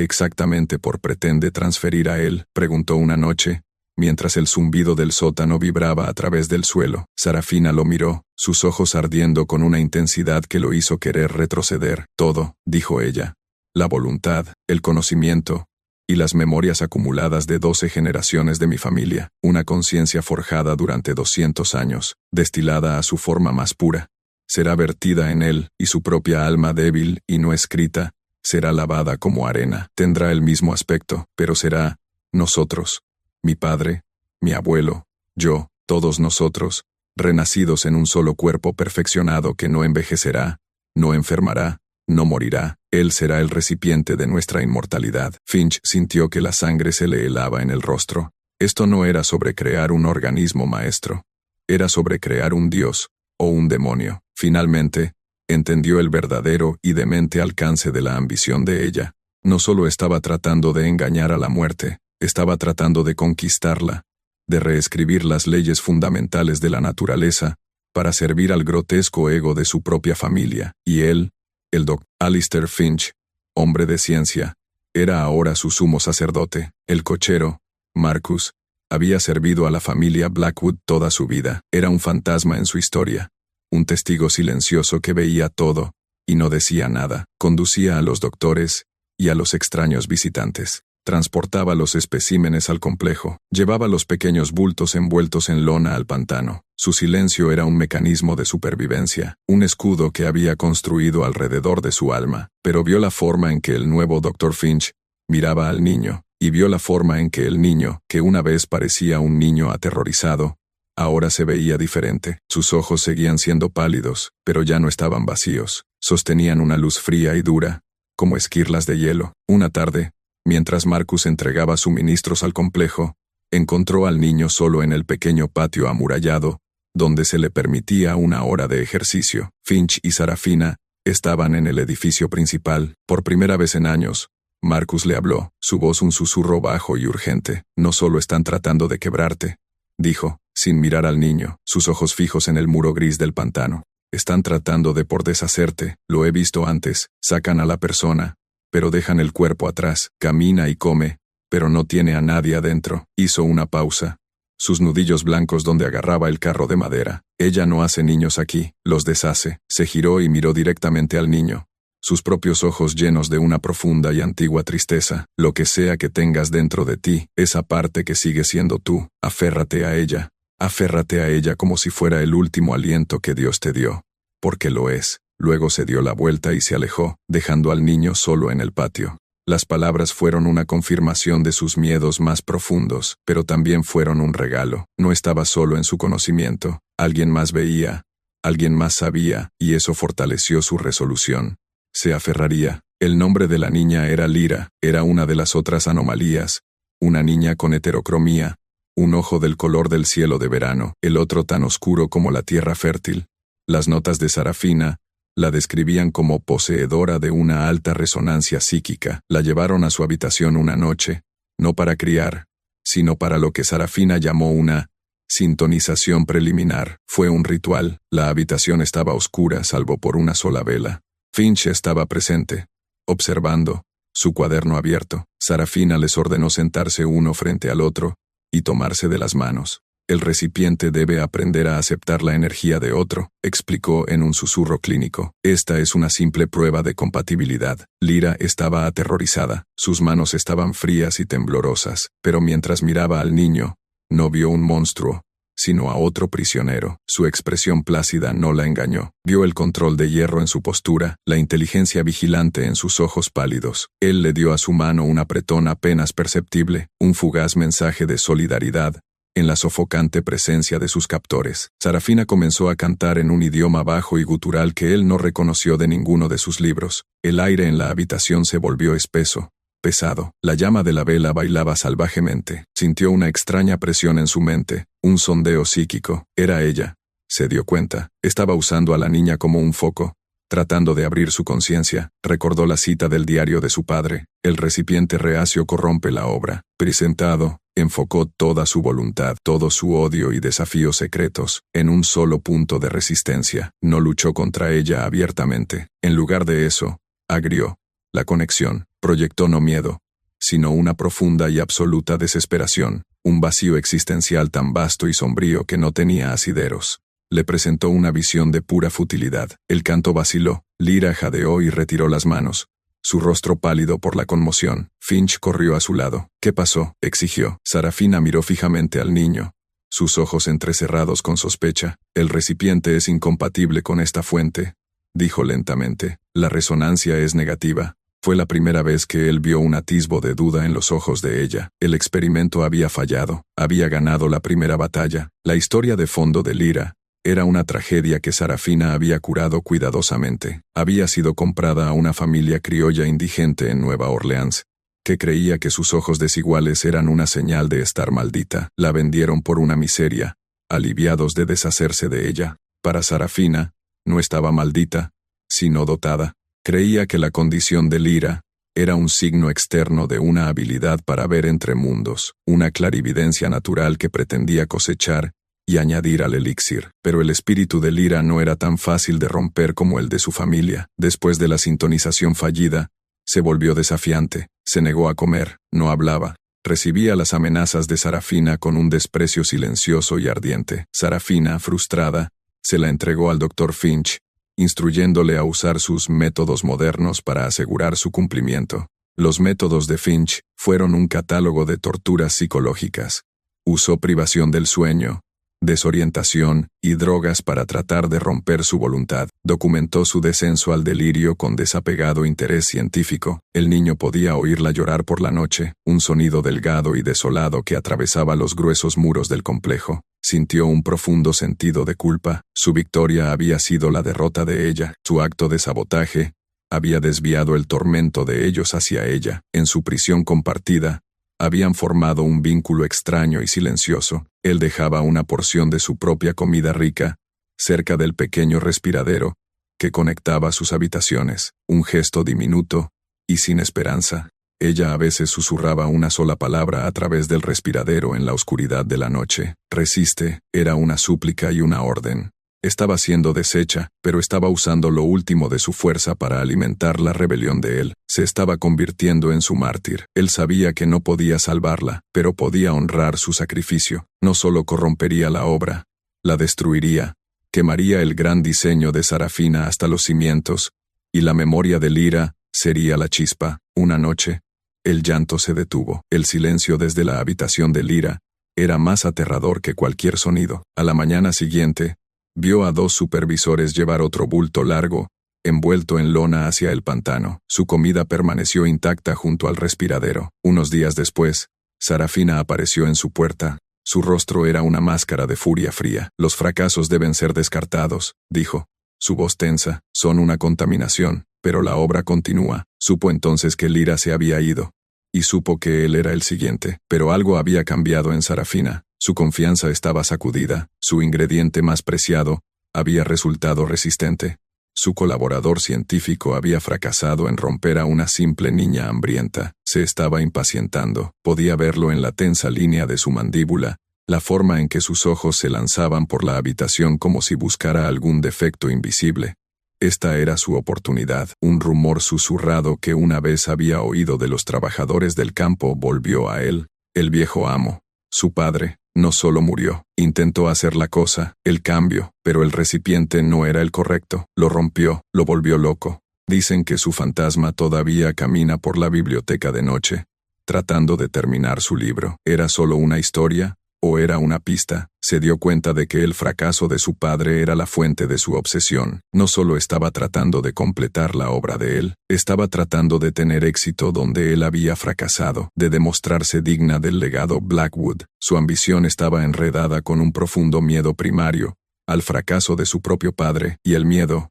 exactamente pretende transferir a él?, preguntó una noche, mientras el zumbido del sótano vibraba a través del suelo. Sarafina lo miró, sus ojos ardiendo con una intensidad que lo hizo querer retroceder. Todo, dijo ella. La voluntad, el conocimiento y las memorias acumuladas de 12 generaciones de mi familia, una conciencia forjada durante 200 años, destilada a su forma más pura. Será vertida en él, y su propia alma débil y no escrita, será lavada como arena. Tendrá el mismo aspecto, pero será nosotros, mi padre, mi abuelo, yo, todos nosotros, renacidos en un solo cuerpo perfeccionado que no envejecerá, no enfermará, no morirá. Él será el recipiente de nuestra inmortalidad. Finch sintió que la sangre se le helaba en el rostro. Esto no era sobre crear un organismo maestro. Era sobre crear un dios, o un demonio. Finalmente, entendió el verdadero y demente alcance de la ambición de ella. No solo estaba tratando de engañar a la muerte, estaba tratando de conquistarla, de reescribir las leyes fundamentales de la naturaleza, para servir al grotesco ego de su propia familia, y él, el Dr. Alistair Finch, hombre de ciencia, era ahora su sumo sacerdote. El cochero, Marcus, había servido a la familia Blackwood toda su vida. Era un fantasma en su historia, un testigo silencioso que veía todo, y no decía nada. Conducía a los doctores y a los extraños visitantes. Transportaba los especímenes al complejo, llevaba los pequeños bultos envueltos en lona al pantano. Su silencio era un mecanismo de supervivencia, un escudo que había construido alrededor de su alma, pero vio la forma en que el nuevo Dr. Finch miraba al niño, y vio la forma en que el niño, que una vez parecía un niño aterrorizado, ahora se veía diferente. Sus ojos seguían siendo pálidos, pero ya no estaban vacíos. Sostenían una luz fría y dura, como esquirlas de hielo. Una tarde, mientras Marcus entregaba suministros al complejo, encontró al niño solo en el pequeño patio amurallado, donde se le permitía una hora de ejercicio. Finch y Sarafina estaban en el edificio principal. Por primera vez en años, Marcus le habló, su voz un susurro bajo y urgente. No solo están tratando de quebrarte, dijo, sin mirar al niño, sus ojos fijos en el muro gris del pantano. Están tratando de por deshacerte, lo he visto antes, sacan a la persona, pero dejan el cuerpo atrás, camina y come, pero no tiene a nadie adentro. Hizo una pausa. Sus nudillos blancos donde agarraba el carro de madera. Ella no hace niños aquí, los deshace. Se giró y miró directamente al niño, sus propios ojos llenos de una profunda y antigua tristeza. Lo que sea que tengas dentro de ti, esa parte que sigue siendo tú, aférrate a ella. Aférrate a ella como si fuera el último aliento que Dios te dio, porque lo es. Luego se dio la vuelta y se alejó, dejando al niño solo en el patio. Las palabras fueron una confirmación de sus miedos más profundos, pero también fueron un regalo. No estaba solo en su conocimiento. Alguien más veía, alguien más sabía, y eso fortaleció su resolución. Se aferraría. El nombre de la niña era Lyra, era una de las otras anomalías, una niña con heterocromía, un ojo del color del cielo de verano, el otro tan oscuro como la tierra fértil. Las notas de Sarafina la describían como poseedora de una alta resonancia psíquica. La llevaron a su habitación una noche, no para criar, sino para lo que Sarafina llamó una sintonización preliminar. Fue un ritual. La habitación estaba oscura salvo por una sola vela. Finch estaba presente, observando, su cuaderno abierto. Sarafina les ordenó sentarse uno frente al otro y tomarse de las manos. El recipiente debe aprender a aceptar la energía de otro, explicó en un susurro clínico. Esta es una simple prueba de compatibilidad. Lyra estaba aterrorizada, sus manos estaban frías y temblorosas, pero mientras miraba al niño, no vio un monstruo, sino a otro prisionero. Su expresión plácida no la engañó. Vio el control de hierro en su postura, la inteligencia vigilante en sus ojos pálidos. Él le dio a su mano un apretón apenas perceptible, un fugaz mensaje de solidaridad, en la sofocante presencia de sus captores. Sarafina comenzó a cantar en un idioma bajo y gutural que él no reconoció de ninguno de sus libros. El aire en la habitación se volvió espeso, pesado. La llama de la vela bailaba salvajemente. Sintió una extraña presión en su mente, un sondeo psíquico. Era ella. Se dio cuenta. Estaba usando a la niña como un foco, tratando de abrir su conciencia. Recordó la cita del diario de su padre. El recipiente reacio corrompe la obra. Presentado, enfocó toda su voluntad, todo su odio y desafíos secretos, en un solo punto de resistencia. No luchó contra ella abiertamente. En lugar de eso, agrió la conexión, proyectó no miedo, sino una profunda y absoluta desesperación, un vacío existencial tan vasto y sombrío que no tenía asideros. Le presentó una visión de pura futilidad. El canto vaciló, Lyra jadeó y retiró las manos, su rostro pálido por la conmoción. Finch corrió a su lado. «¿Qué pasó?», exigió. Sarafina miró fijamente al niño, sus ojos entrecerrados con sospecha. «El recipiente es incompatible con esta fuente», dijo lentamente. «La resonancia es negativa». Fue la primera vez que él vio un atisbo de duda en los ojos de ella. El experimento había fallado, había ganado la primera batalla. La historia de fondo de Lyra era una tragedia que Sarafina había curado cuidadosamente. Había sido comprada a una familia criolla indigente en Nueva Orleans, que creía que sus ojos desiguales eran una señal de estar maldita. La vendieron por una miseria, aliviados de deshacerse de ella. Para Sarafina, no estaba maldita, sino dotada. Creía que la condición de Lyra era un signo externo de una habilidad para ver entre mundos, una clarividencia natural que pretendía cosechar y añadir al elixir. Pero el espíritu de Lyra no era tan fácil de romper como el de su familia. Después de la sintonización fallida, se volvió desafiante, se negó a comer, no hablaba. Recibía las amenazas de Sarafina con un desprecio silencioso y ardiente. Sarafina, frustrada, se la entregó al Dr. Finch, instruyéndole a usar sus métodos modernos para asegurar su cumplimiento. Los métodos de Finch fueron un catálogo de torturas psicológicas. Usó privación del sueño, desorientación y drogas para tratar de romper su voluntad. Documentó su descenso al delirio con desapegado interés científico. El niño podía oírla llorar por la noche, un sonido delgado y desolado que atravesaba los gruesos muros del complejo. Sintió un profundo sentido de culpa. Su victoria había sido la derrota de ella. Su acto de sabotaje había desviado el tormento de ellos hacia ella. En su prisión compartida, habían formado un vínculo extraño y silencioso. Él dejaba una porción de su propia comida rica cerca del pequeño respiradero que conectaba sus habitaciones, un gesto diminuto y sin esperanza. Ella a veces susurraba una sola palabra a través del respiradero en la oscuridad de la noche. «Resiste», era una súplica y una orden. Estaba siendo deshecha, pero estaba usando lo último de su fuerza para alimentar la rebelión de él. Se estaba convirtiendo en su mártir. Él sabía que no podía salvarla, pero podía honrar su sacrificio. No solo corrompería la obra, la destruiría, quemaría el gran diseño de Sarafina hasta los cimientos, y la memoria de Lyra sería la chispa. Una noche, el llanto se detuvo. El silencio desde la habitación de Lyra era más aterrador que cualquier sonido. A la mañana siguiente, vio a 2 supervisores llevar otro bulto largo, envuelto en lona hacia el pantano. Su comida permaneció intacta junto al respiradero. Unos días después, Sarafina apareció en su puerta. Su rostro era una máscara de furia fría. «Los fracasos deben ser descartados», dijo. Su voz tensa. «Son una contaminación, pero la obra continúa». Supo entonces que Lyra se había ido, y supo que él era el siguiente. Pero algo había cambiado en Sarafina. Su confianza estaba sacudida. Su ingrediente más preciado había resultado resistente. Su colaborador científico había fracasado en romper a una simple niña hambrienta. Se estaba impacientando. Podía verlo en la tensa línea de su mandíbula, la forma en que sus ojos se lanzaban por la habitación como si buscara algún defecto invisible. Esta era su oportunidad. Un rumor susurrado que una vez había oído de los trabajadores del campo volvió a él. El viejo amo, su padre, no solo murió, intentó hacer la cosa, el cambio, pero el recipiente no era el correcto. Lo rompió, lo volvió loco. Dicen que su fantasma todavía camina por la biblioteca de noche, tratando de terminar su libro. ¿Era solo una historia? ¿O era una pista? Se dio cuenta de que el fracaso de su padre era la fuente de su obsesión. No solo estaba tratando de completar la obra de él, estaba tratando de tener éxito donde él había fracasado, de demostrarse digna del legado Blackwood. Su ambición estaba enredada con un profundo miedo primario, al fracaso de su propio padre, y el miedo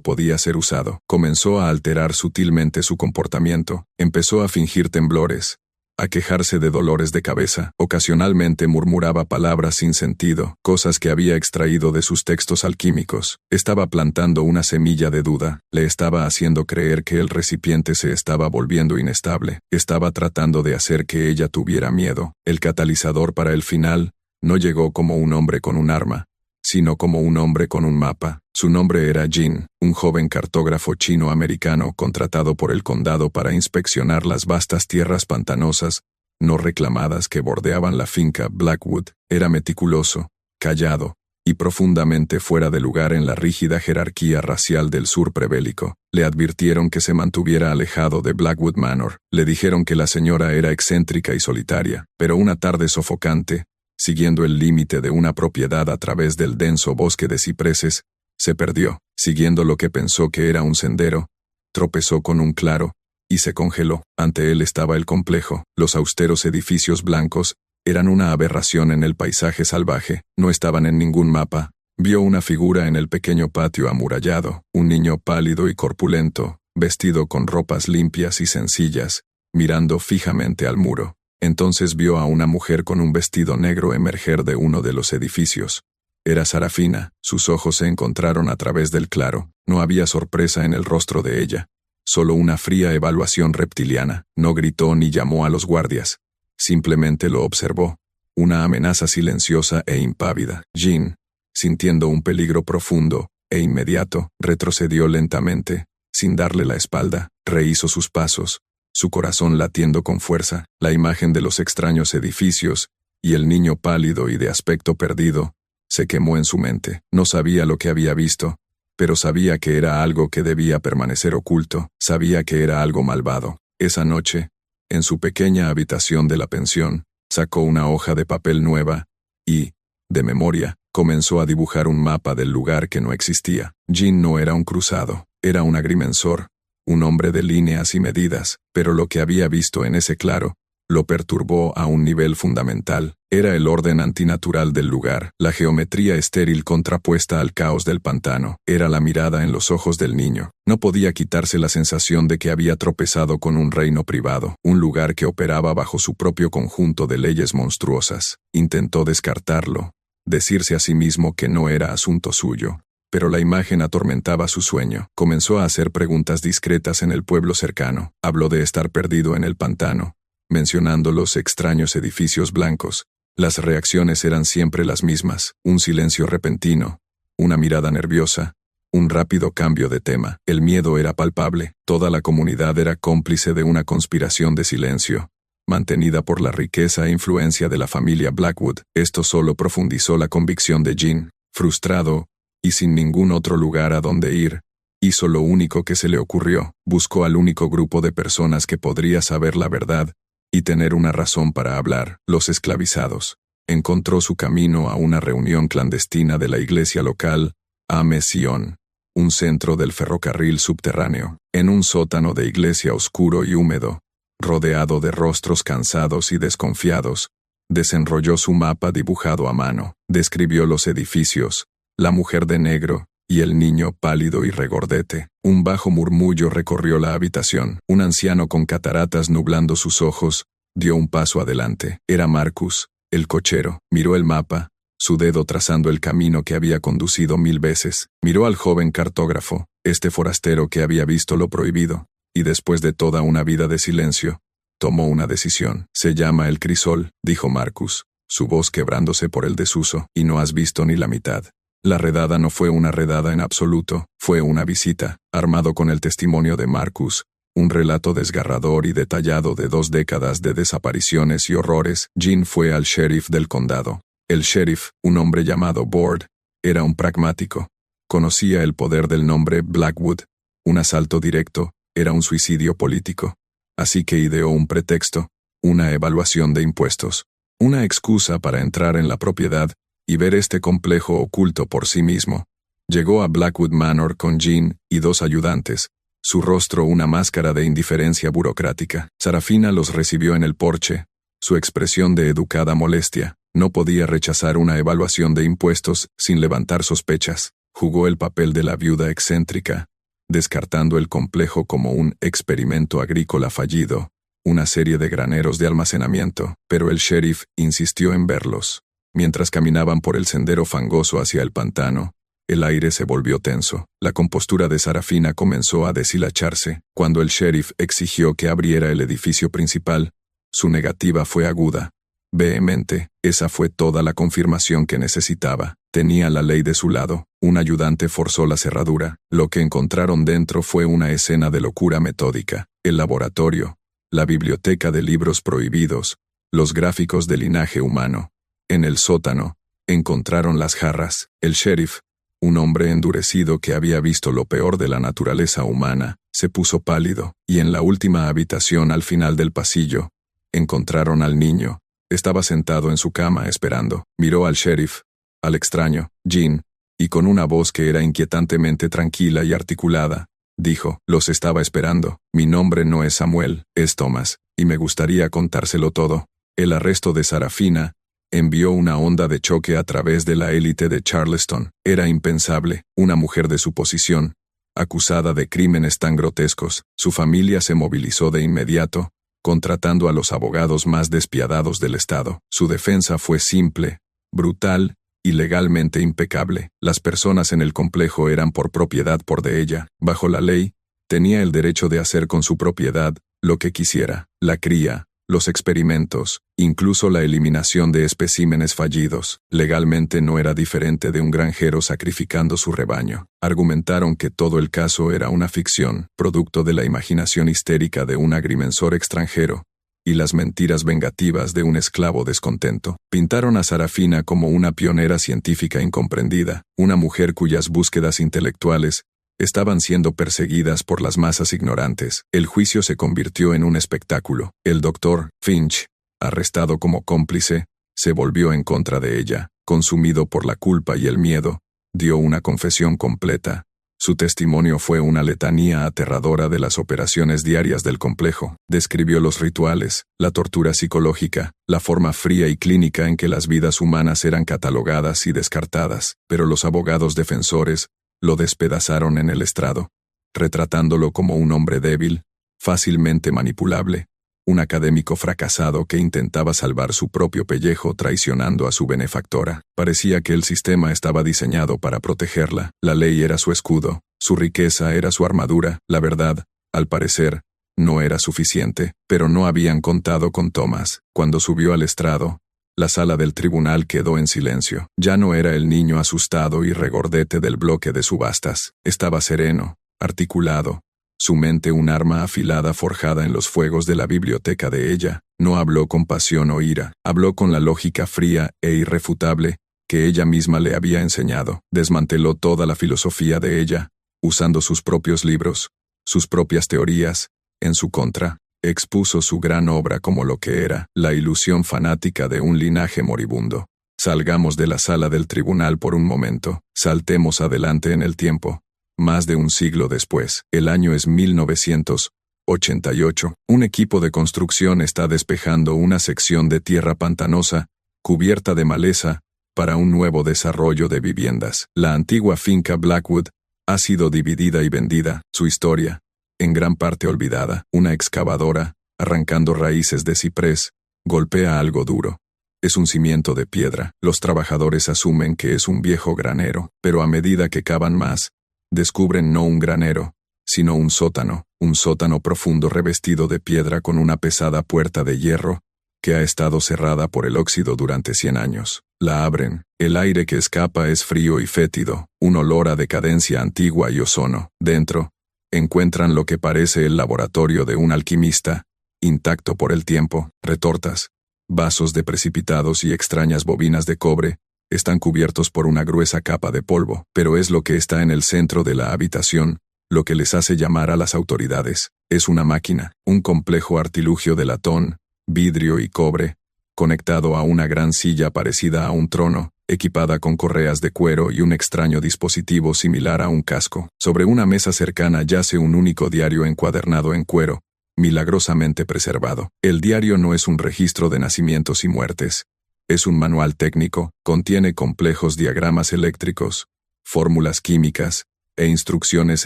podía ser usado. Comenzó a alterar sutilmente su comportamiento, empezó a fingir temblores, a quejarse de dolores de cabeza. Ocasionalmente murmuraba palabras sin sentido, cosas que había extraído de sus textos alquímicos. Estaba plantando una semilla de duda, le estaba haciendo creer que el recipiente se estaba volviendo inestable, estaba tratando de hacer que ella tuviera miedo. El catalizador para el final no llegó como un hombre con un arma, sino como un hombre con un mapa. Su nombre era Jin, un joven cartógrafo chino-americano contratado por el condado para inspeccionar las vastas tierras pantanosas, no reclamadas que bordeaban la finca Blackwood. Era meticuloso, callado, y profundamente fuera de lugar en la rígida jerarquía racial del sur prebélico. Le advirtieron que se mantuviera alejado de Blackwood Manor. Le dijeron que la señora era excéntrica y solitaria, pero una tarde sofocante, siguiendo el límite de una propiedad a través del denso bosque de cipreses, se perdió. Siguiendo lo que pensó que era un sendero, tropezó con un claro, y se congeló. Ante él estaba el complejo. Los austeros edificios blancos eran una aberración en el paisaje salvaje. No estaban en ningún mapa. Vio una figura en el pequeño patio amurallado, un niño pálido y corpulento, vestido con ropas limpias y sencillas, mirando fijamente al muro. Entonces vio a una mujer con un vestido negro emerger de uno de los edificios. Era Sarafina. Sus ojos se encontraron a través del claro. No había sorpresa en el rostro de ella, solo una fría evaluación reptiliana. No gritó ni llamó a los guardias. Simplemente lo observó, una amenaza silenciosa e impávida. Jin, sintiendo un peligro profundo e inmediato, retrocedió lentamente, sin darle la espalda, rehizo sus pasos, su corazón latiendo con fuerza. La imagen de los extraños edificios y el niño pálido y de aspecto perdido se quemó en su mente. No sabía lo que había visto, pero sabía que era algo que debía permanecer oculto, sabía que era algo malvado. Esa noche, en su pequeña habitación de la pensión, sacó una hoja de papel nueva y, de memoria, comenzó a dibujar un mapa del lugar que no existía. Jin no era un cruzado, era un agrimensor, un hombre de líneas y medidas, pero lo que había visto en ese claro lo perturbó a un nivel fundamental. Era el orden antinatural del lugar, la geometría estéril contrapuesta al caos del pantano. Era la mirada en los ojos del niño. No podía quitarse la sensación de que había tropezado con un reino privado, un lugar que operaba bajo su propio conjunto de leyes monstruosas. Intentó descartarlo, decirse a sí mismo que no era asunto suyo. Pero la imagen atormentaba su sueño. Comenzó a hacer preguntas discretas en el pueblo cercano. Habló de estar perdido en el pantano, mencionando los extraños edificios blancos. Las reacciones eran siempre las mismas: un silencio repentino, una mirada nerviosa, un rápido cambio de tema. El miedo era palpable. Toda la comunidad era cómplice de una conspiración de silencio, mantenida por la riqueza e influencia de la familia Blackwood. Esto solo profundizó la convicción de Jin. Frustrado, y sin ningún otro lugar a donde ir, hizo lo único que se le ocurrió. Buscó al único grupo de personas que podría saber la verdad y tener una razón para hablar: los esclavizados. Encontró su camino a una reunión clandestina de la iglesia local, Ame Sion, un centro del ferrocarril subterráneo. En un sótano de iglesia oscuro y húmedo, rodeado de rostros cansados y desconfiados, desenrolló su mapa dibujado a mano. Describió los edificios, la mujer de negro y el niño pálido y regordete. Un bajo murmullo recorrió la habitación. Un anciano con cataratas nublando sus ojos dio un paso adelante. Era Marcus, el cochero. Miró el mapa, su dedo trazando el camino que había conducido 1000 veces. Miró al joven cartógrafo, este forastero que había visto lo prohibido, y después de toda una vida de silencio, tomó una decisión. Se llama el crisol, dijo Marcus, su voz quebrándose por el desuso, y no has visto ni la mitad. La redada no fue una redada en absoluto, fue una visita. Armado con el testimonio de Marcus, un relato desgarrador y detallado de 2 décadas de desapariciones y horrores, Jin fue al sheriff del condado. El sheriff, un hombre llamado Board, era un pragmático. Conocía el poder del nombre Blackwood. Un asalto directo era un suicidio político. Así que ideó un pretexto, una evaluación de impuestos, una excusa para entrar en la propiedad y ver este complejo oculto por sí mismo. Llegó a Blackwood Manor con Jin y 2 ayudantes, su rostro una máscara de indiferencia burocrática. Sarafina los recibió en el porche, su expresión de educada molestia. No podía rechazar una evaluación de impuestos sin levantar sospechas. Jugó el papel de la viuda excéntrica, descartando el complejo como un experimento agrícola fallido, una serie de graneros de almacenamiento, pero el sheriff insistió en verlos. Mientras caminaban por el sendero fangoso hacia el pantano, el aire se volvió tenso. La compostura de Sarafina comenzó a deshilacharse. Cuando el sheriff exigió que abriera el edificio principal, su negativa fue aguda. vehemente. Esa fue toda la confirmación que necesitaba. Tenía la ley de su lado. Un ayudante forzó la cerradura. Lo que encontraron dentro fue una escena de locura metódica. El laboratorio, la biblioteca de libros prohibidos, los gráficos de linaje humano. En el sótano, encontraron las jarras. El sheriff, un hombre endurecido que había visto lo peor de la naturaleza humana, se puso pálido, y en la última habitación al final del pasillo, encontraron al niño. Estaba sentado en su cama esperando. Miró al sheriff, al extraño, Jean, y con una voz que era inquietantemente tranquila y articulada, dijo: «Los estaba esperando. Mi nombre no es Samuel, es Thomas, y me gustaría contárselo todo». El arresto de Sarafina envió una onda de choque a través de la élite de Charleston. Era impensable, una mujer de su posición, acusada de crímenes tan grotescos. Su familia se movilizó de inmediato, contratando a los abogados más despiadados del estado. Su defensa fue simple, brutal y legalmente impecable. Las personas en el complejo eran por propiedad de ella. Bajo la ley, tenía el derecho de hacer con su propiedad lo que quisiera. La cría, los experimentos, incluso la eliminación de especímenes fallidos. Legalmente no era diferente de un granjero sacrificando su rebaño. Argumentaron que todo el caso era una ficción, producto de la imaginación histérica de un agrimensor extranjero, y las mentiras vengativas de un esclavo descontento. Pintaron a Sarafina como una pionera científica incomprendida, una mujer cuyas búsquedas intelectuales estaban siendo perseguidas por las masas ignorantes. El juicio se convirtió en un espectáculo. El doctor Finch, arrestado como cómplice, se volvió en contra de ella. Consumido por la culpa y el miedo, dio una confesión completa. Su testimonio fue una letanía aterradora de las operaciones diarias del complejo. Describió los rituales, la tortura psicológica, la forma fría y clínica en que las vidas humanas eran catalogadas y descartadas, pero los abogados defensores lo despedazaron en el estrado, retratándolo como un hombre débil, fácilmente manipulable, un académico fracasado que intentaba salvar su propio pellejo traicionando a su benefactora. Parecía que el sistema estaba diseñado para protegerla. La ley era su escudo, su riqueza era su armadura. La verdad, al parecer, no era suficiente, pero no habían contado con Thomas. Cuando subió al estrado, la sala del tribunal quedó en silencio. Ya no era el niño asustado y regordete del bloque de subastas. Estaba sereno, articulado, su mente un arma afilada forjada en los fuegos de la biblioteca de ella. No habló con pasión o ira, habló con la lógica fría e irrefutable que ella misma le había enseñado. Desmanteló toda la filosofía de ella, usando sus propios libros, sus propias teorías, en su contra. Expuso su gran obra como lo que era, la ilusión fanática de un linaje moribundo. Salgamos de la sala del tribunal por un momento, saltemos adelante en el tiempo. Más de un siglo después, el año es 1988, un equipo de construcción está despejando una sección de tierra pantanosa, cubierta de maleza, para un nuevo desarrollo de viviendas. La antigua finca Blackwood ha sido dividida y vendida. Su historia, en gran parte olvidada. Una excavadora, arrancando raíces de ciprés, golpea algo duro. Es un cimiento de piedra. Los trabajadores asumen que es un viejo granero, pero a medida que cavan más, descubren no un granero, sino un sótano profundo revestido de piedra con una pesada puerta de hierro, que ha estado cerrada por el óxido durante 100 años. La abren. El aire que escapa es frío y fétido, un olor a decadencia antigua y ozono. Dentro, encuentran lo que parece el laboratorio de un alquimista, intacto por el tiempo. Retortas, vasos de precipitados y extrañas bobinas de cobre están cubiertos por una gruesa capa de polvo, pero es lo que está en el centro de la habitación lo que les hace llamar a las autoridades. Es una máquina, un complejo artilugio de latón, vidrio y cobre, conectado a una gran silla parecida a un trono, equipada con correas de cuero y un extraño dispositivo similar a un casco. Sobre una mesa cercana yace un único diario encuadernado en cuero, milagrosamente preservado. El diario no es un registro de nacimientos y muertes. Es un manual técnico, contiene complejos diagramas eléctricos, fórmulas químicas e instrucciones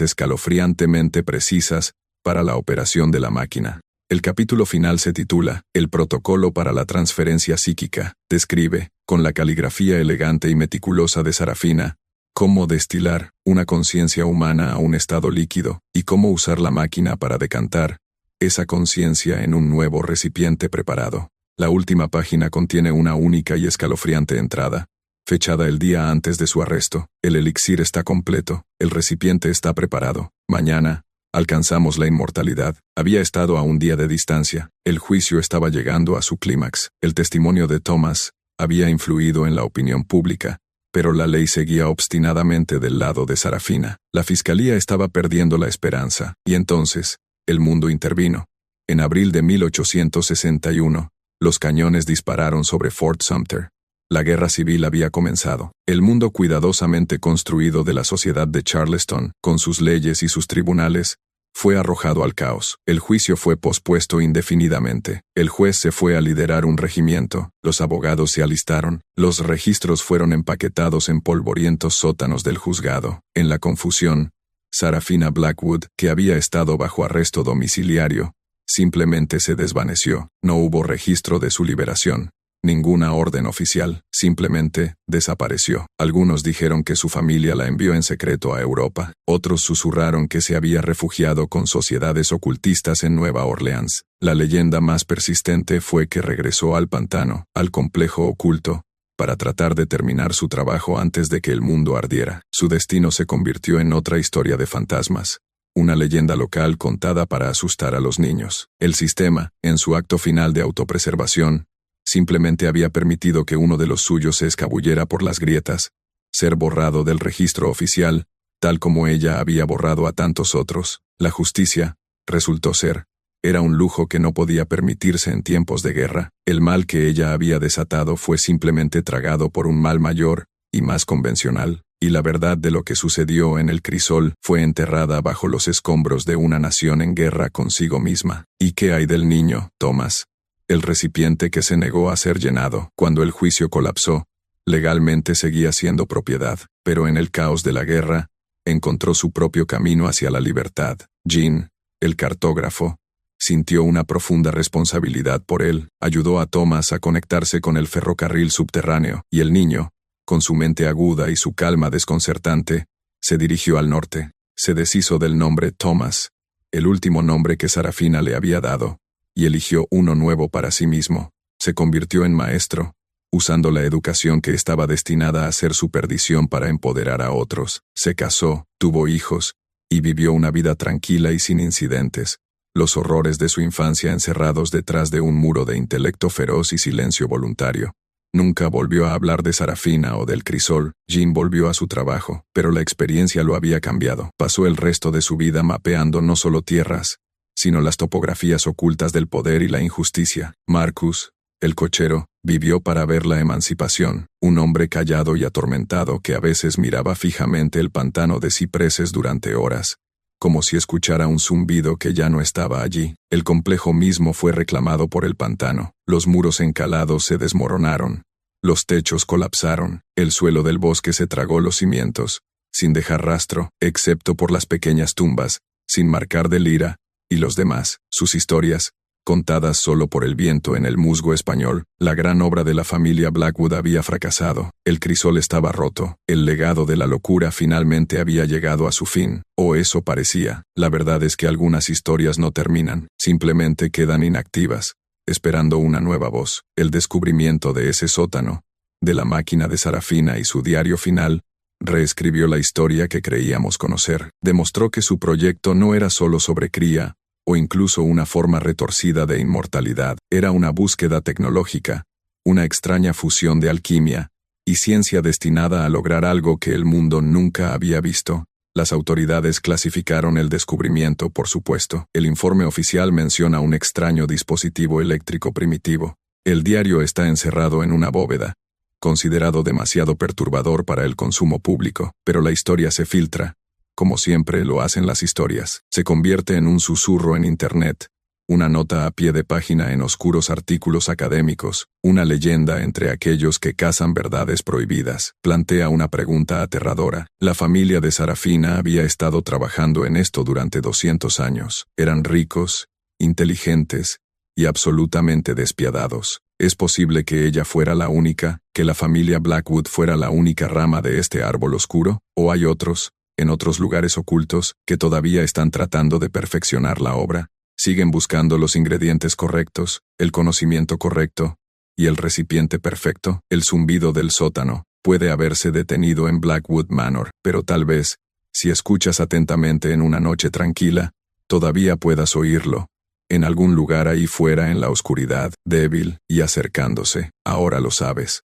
escalofriantemente precisas para la operación de la máquina. El capítulo final se titula «El protocolo para la transferencia psíquica». Describe, con la caligrafía elegante y meticulosa de Sarafina, cómo destilar una conciencia humana a un estado líquido y cómo usar la máquina para decantar esa conciencia en un nuevo recipiente preparado. La última página contiene una única y escalofriante entrada, fechada el día antes de su arresto. El elixir está completo, el recipiente está preparado. Mañana, alcanzamos la inmortalidad. Había estado a un día de distancia. El juicio estaba llegando a su clímax. El testimonio de Thomas había influido en la opinión pública, pero la ley seguía obstinadamente del lado de Sarafina. La fiscalía estaba perdiendo la esperanza, y entonces, el mundo intervino. En abril de 1861, los cañones dispararon sobre Fort Sumter. La guerra civil había comenzado. El mundo cuidadosamente construido de la sociedad de Charleston, con sus leyes y sus tribunales, fue arrojado al caos. El juicio fue pospuesto indefinidamente. El juez se fue a liderar un regimiento. Los abogados se alistaron. Los registros fueron empaquetados en polvorientos sótanos del juzgado. En la confusión, Sarafina Blackwood, que había estado bajo arresto domiciliario, simplemente se desvaneció. No hubo registro de su liberación. Ninguna orden oficial, simplemente desapareció. Algunos dijeron que su familia la envió en secreto a Europa, otros susurraron que se había refugiado con sociedades ocultistas en Nueva Orleans. La leyenda más persistente fue que regresó al pantano, al complejo oculto, para tratar de terminar su trabajo antes de que el mundo ardiera. Su destino se convirtió en otra historia de fantasmas, una leyenda local contada para asustar a los niños. El sistema, en su acto final de autopreservación, simplemente había permitido que uno de los suyos se escabullera por las grietas, ser borrado del registro oficial, tal como ella había borrado a tantos otros. La justicia, resultó ser, era un lujo que no podía permitirse en tiempos de guerra. El mal que ella había desatado fue simplemente tragado por un mal mayor y más convencional, y la verdad de lo que sucedió en el crisol fue enterrada bajo los escombros de una nación en guerra consigo misma. ¿Y qué hay del niño, Thomas? El recipiente que se negó a ser llenado. Cuando el juicio colapsó, legalmente seguía siendo propiedad, pero en el caos de la guerra, encontró su propio camino hacia la libertad. Jean, el cartógrafo, sintió una profunda responsabilidad por él. Ayudó a Thomas a conectarse con el ferrocarril subterráneo, y el niño, con su mente aguda y su calma desconcertante, se dirigió al norte. Se deshizo del nombre Thomas, el último nombre que Sarafina le había dado, y eligió uno nuevo para sí mismo. Se convirtió en maestro, usando la educación que estaba destinada a ser su perdición para empoderar a otros. Se casó, tuvo hijos, y vivió una vida tranquila y sin incidentes. Los horrores de su infancia encerrados detrás de un muro de intelecto feroz y silencio voluntario. Nunca volvió a hablar de Sarafina o del crisol. Jean volvió a su trabajo, pero la experiencia lo había cambiado. Pasó el resto de su vida mapeando no solo tierras, sino las topografías ocultas del poder y la injusticia. Marcus, el cochero, vivió para ver la emancipación, un hombre callado y atormentado que a veces miraba fijamente el pantano de cipreses durante horas, como si escuchara un zumbido que ya no estaba allí. El complejo mismo fue reclamado por el pantano. Los muros encalados se desmoronaron, los techos colapsaron, el suelo del bosque se tragó los cimientos, sin dejar rastro, excepto por las pequeñas tumbas, sin marcar de lira, y los demás, sus historias, contadas solo por el viento en el musgo español. La gran obra de la familia Blackwood había fracasado, el crisol estaba roto, el legado de la locura finalmente había llegado a su fin, o eso parecía. La verdad es que algunas historias no terminan, simplemente quedan inactivas, esperando una nueva voz. El descubrimiento de ese sótano, de la máquina de Sarafina y su diario final, reescribió la historia que creíamos conocer. Demostró que su proyecto no era solo sobre cría, o incluso una forma retorcida de inmortalidad. Era una búsqueda tecnológica, una extraña fusión de alquimia y ciencia destinada a lograr algo que el mundo nunca había visto. Las autoridades clasificaron el descubrimiento, por supuesto. El informe oficial menciona un extraño dispositivo eléctrico primitivo. El diario está encerrado en una bóveda, considerado demasiado perturbador para el consumo público, pero la historia se filtra, como siempre lo hacen las historias. Se convierte en un susurro en Internet, una nota a pie de página en oscuros artículos académicos, una leyenda entre aquellos que cazan verdades prohibidas. Plantea una pregunta aterradora. La familia de Sarafina había estado trabajando en esto durante 200 años. Eran ricos, inteligentes y absolutamente despiadados. ¿Es posible que ella fuera la única, que la familia Blackwood fuera la única rama de este árbol oscuro? ¿O hay otros, en otros lugares ocultos, que todavía están tratando de perfeccionar la obra? Siguen buscando los ingredientes correctos, el conocimiento correcto y el recipiente perfecto. El zumbido del sótano puede haberse detenido en Blackwood Manor, pero tal vez, si escuchas atentamente en una noche tranquila, todavía puedas oírlo, en algún lugar ahí fuera en la oscuridad, débil y acercándose. Ahora lo sabes.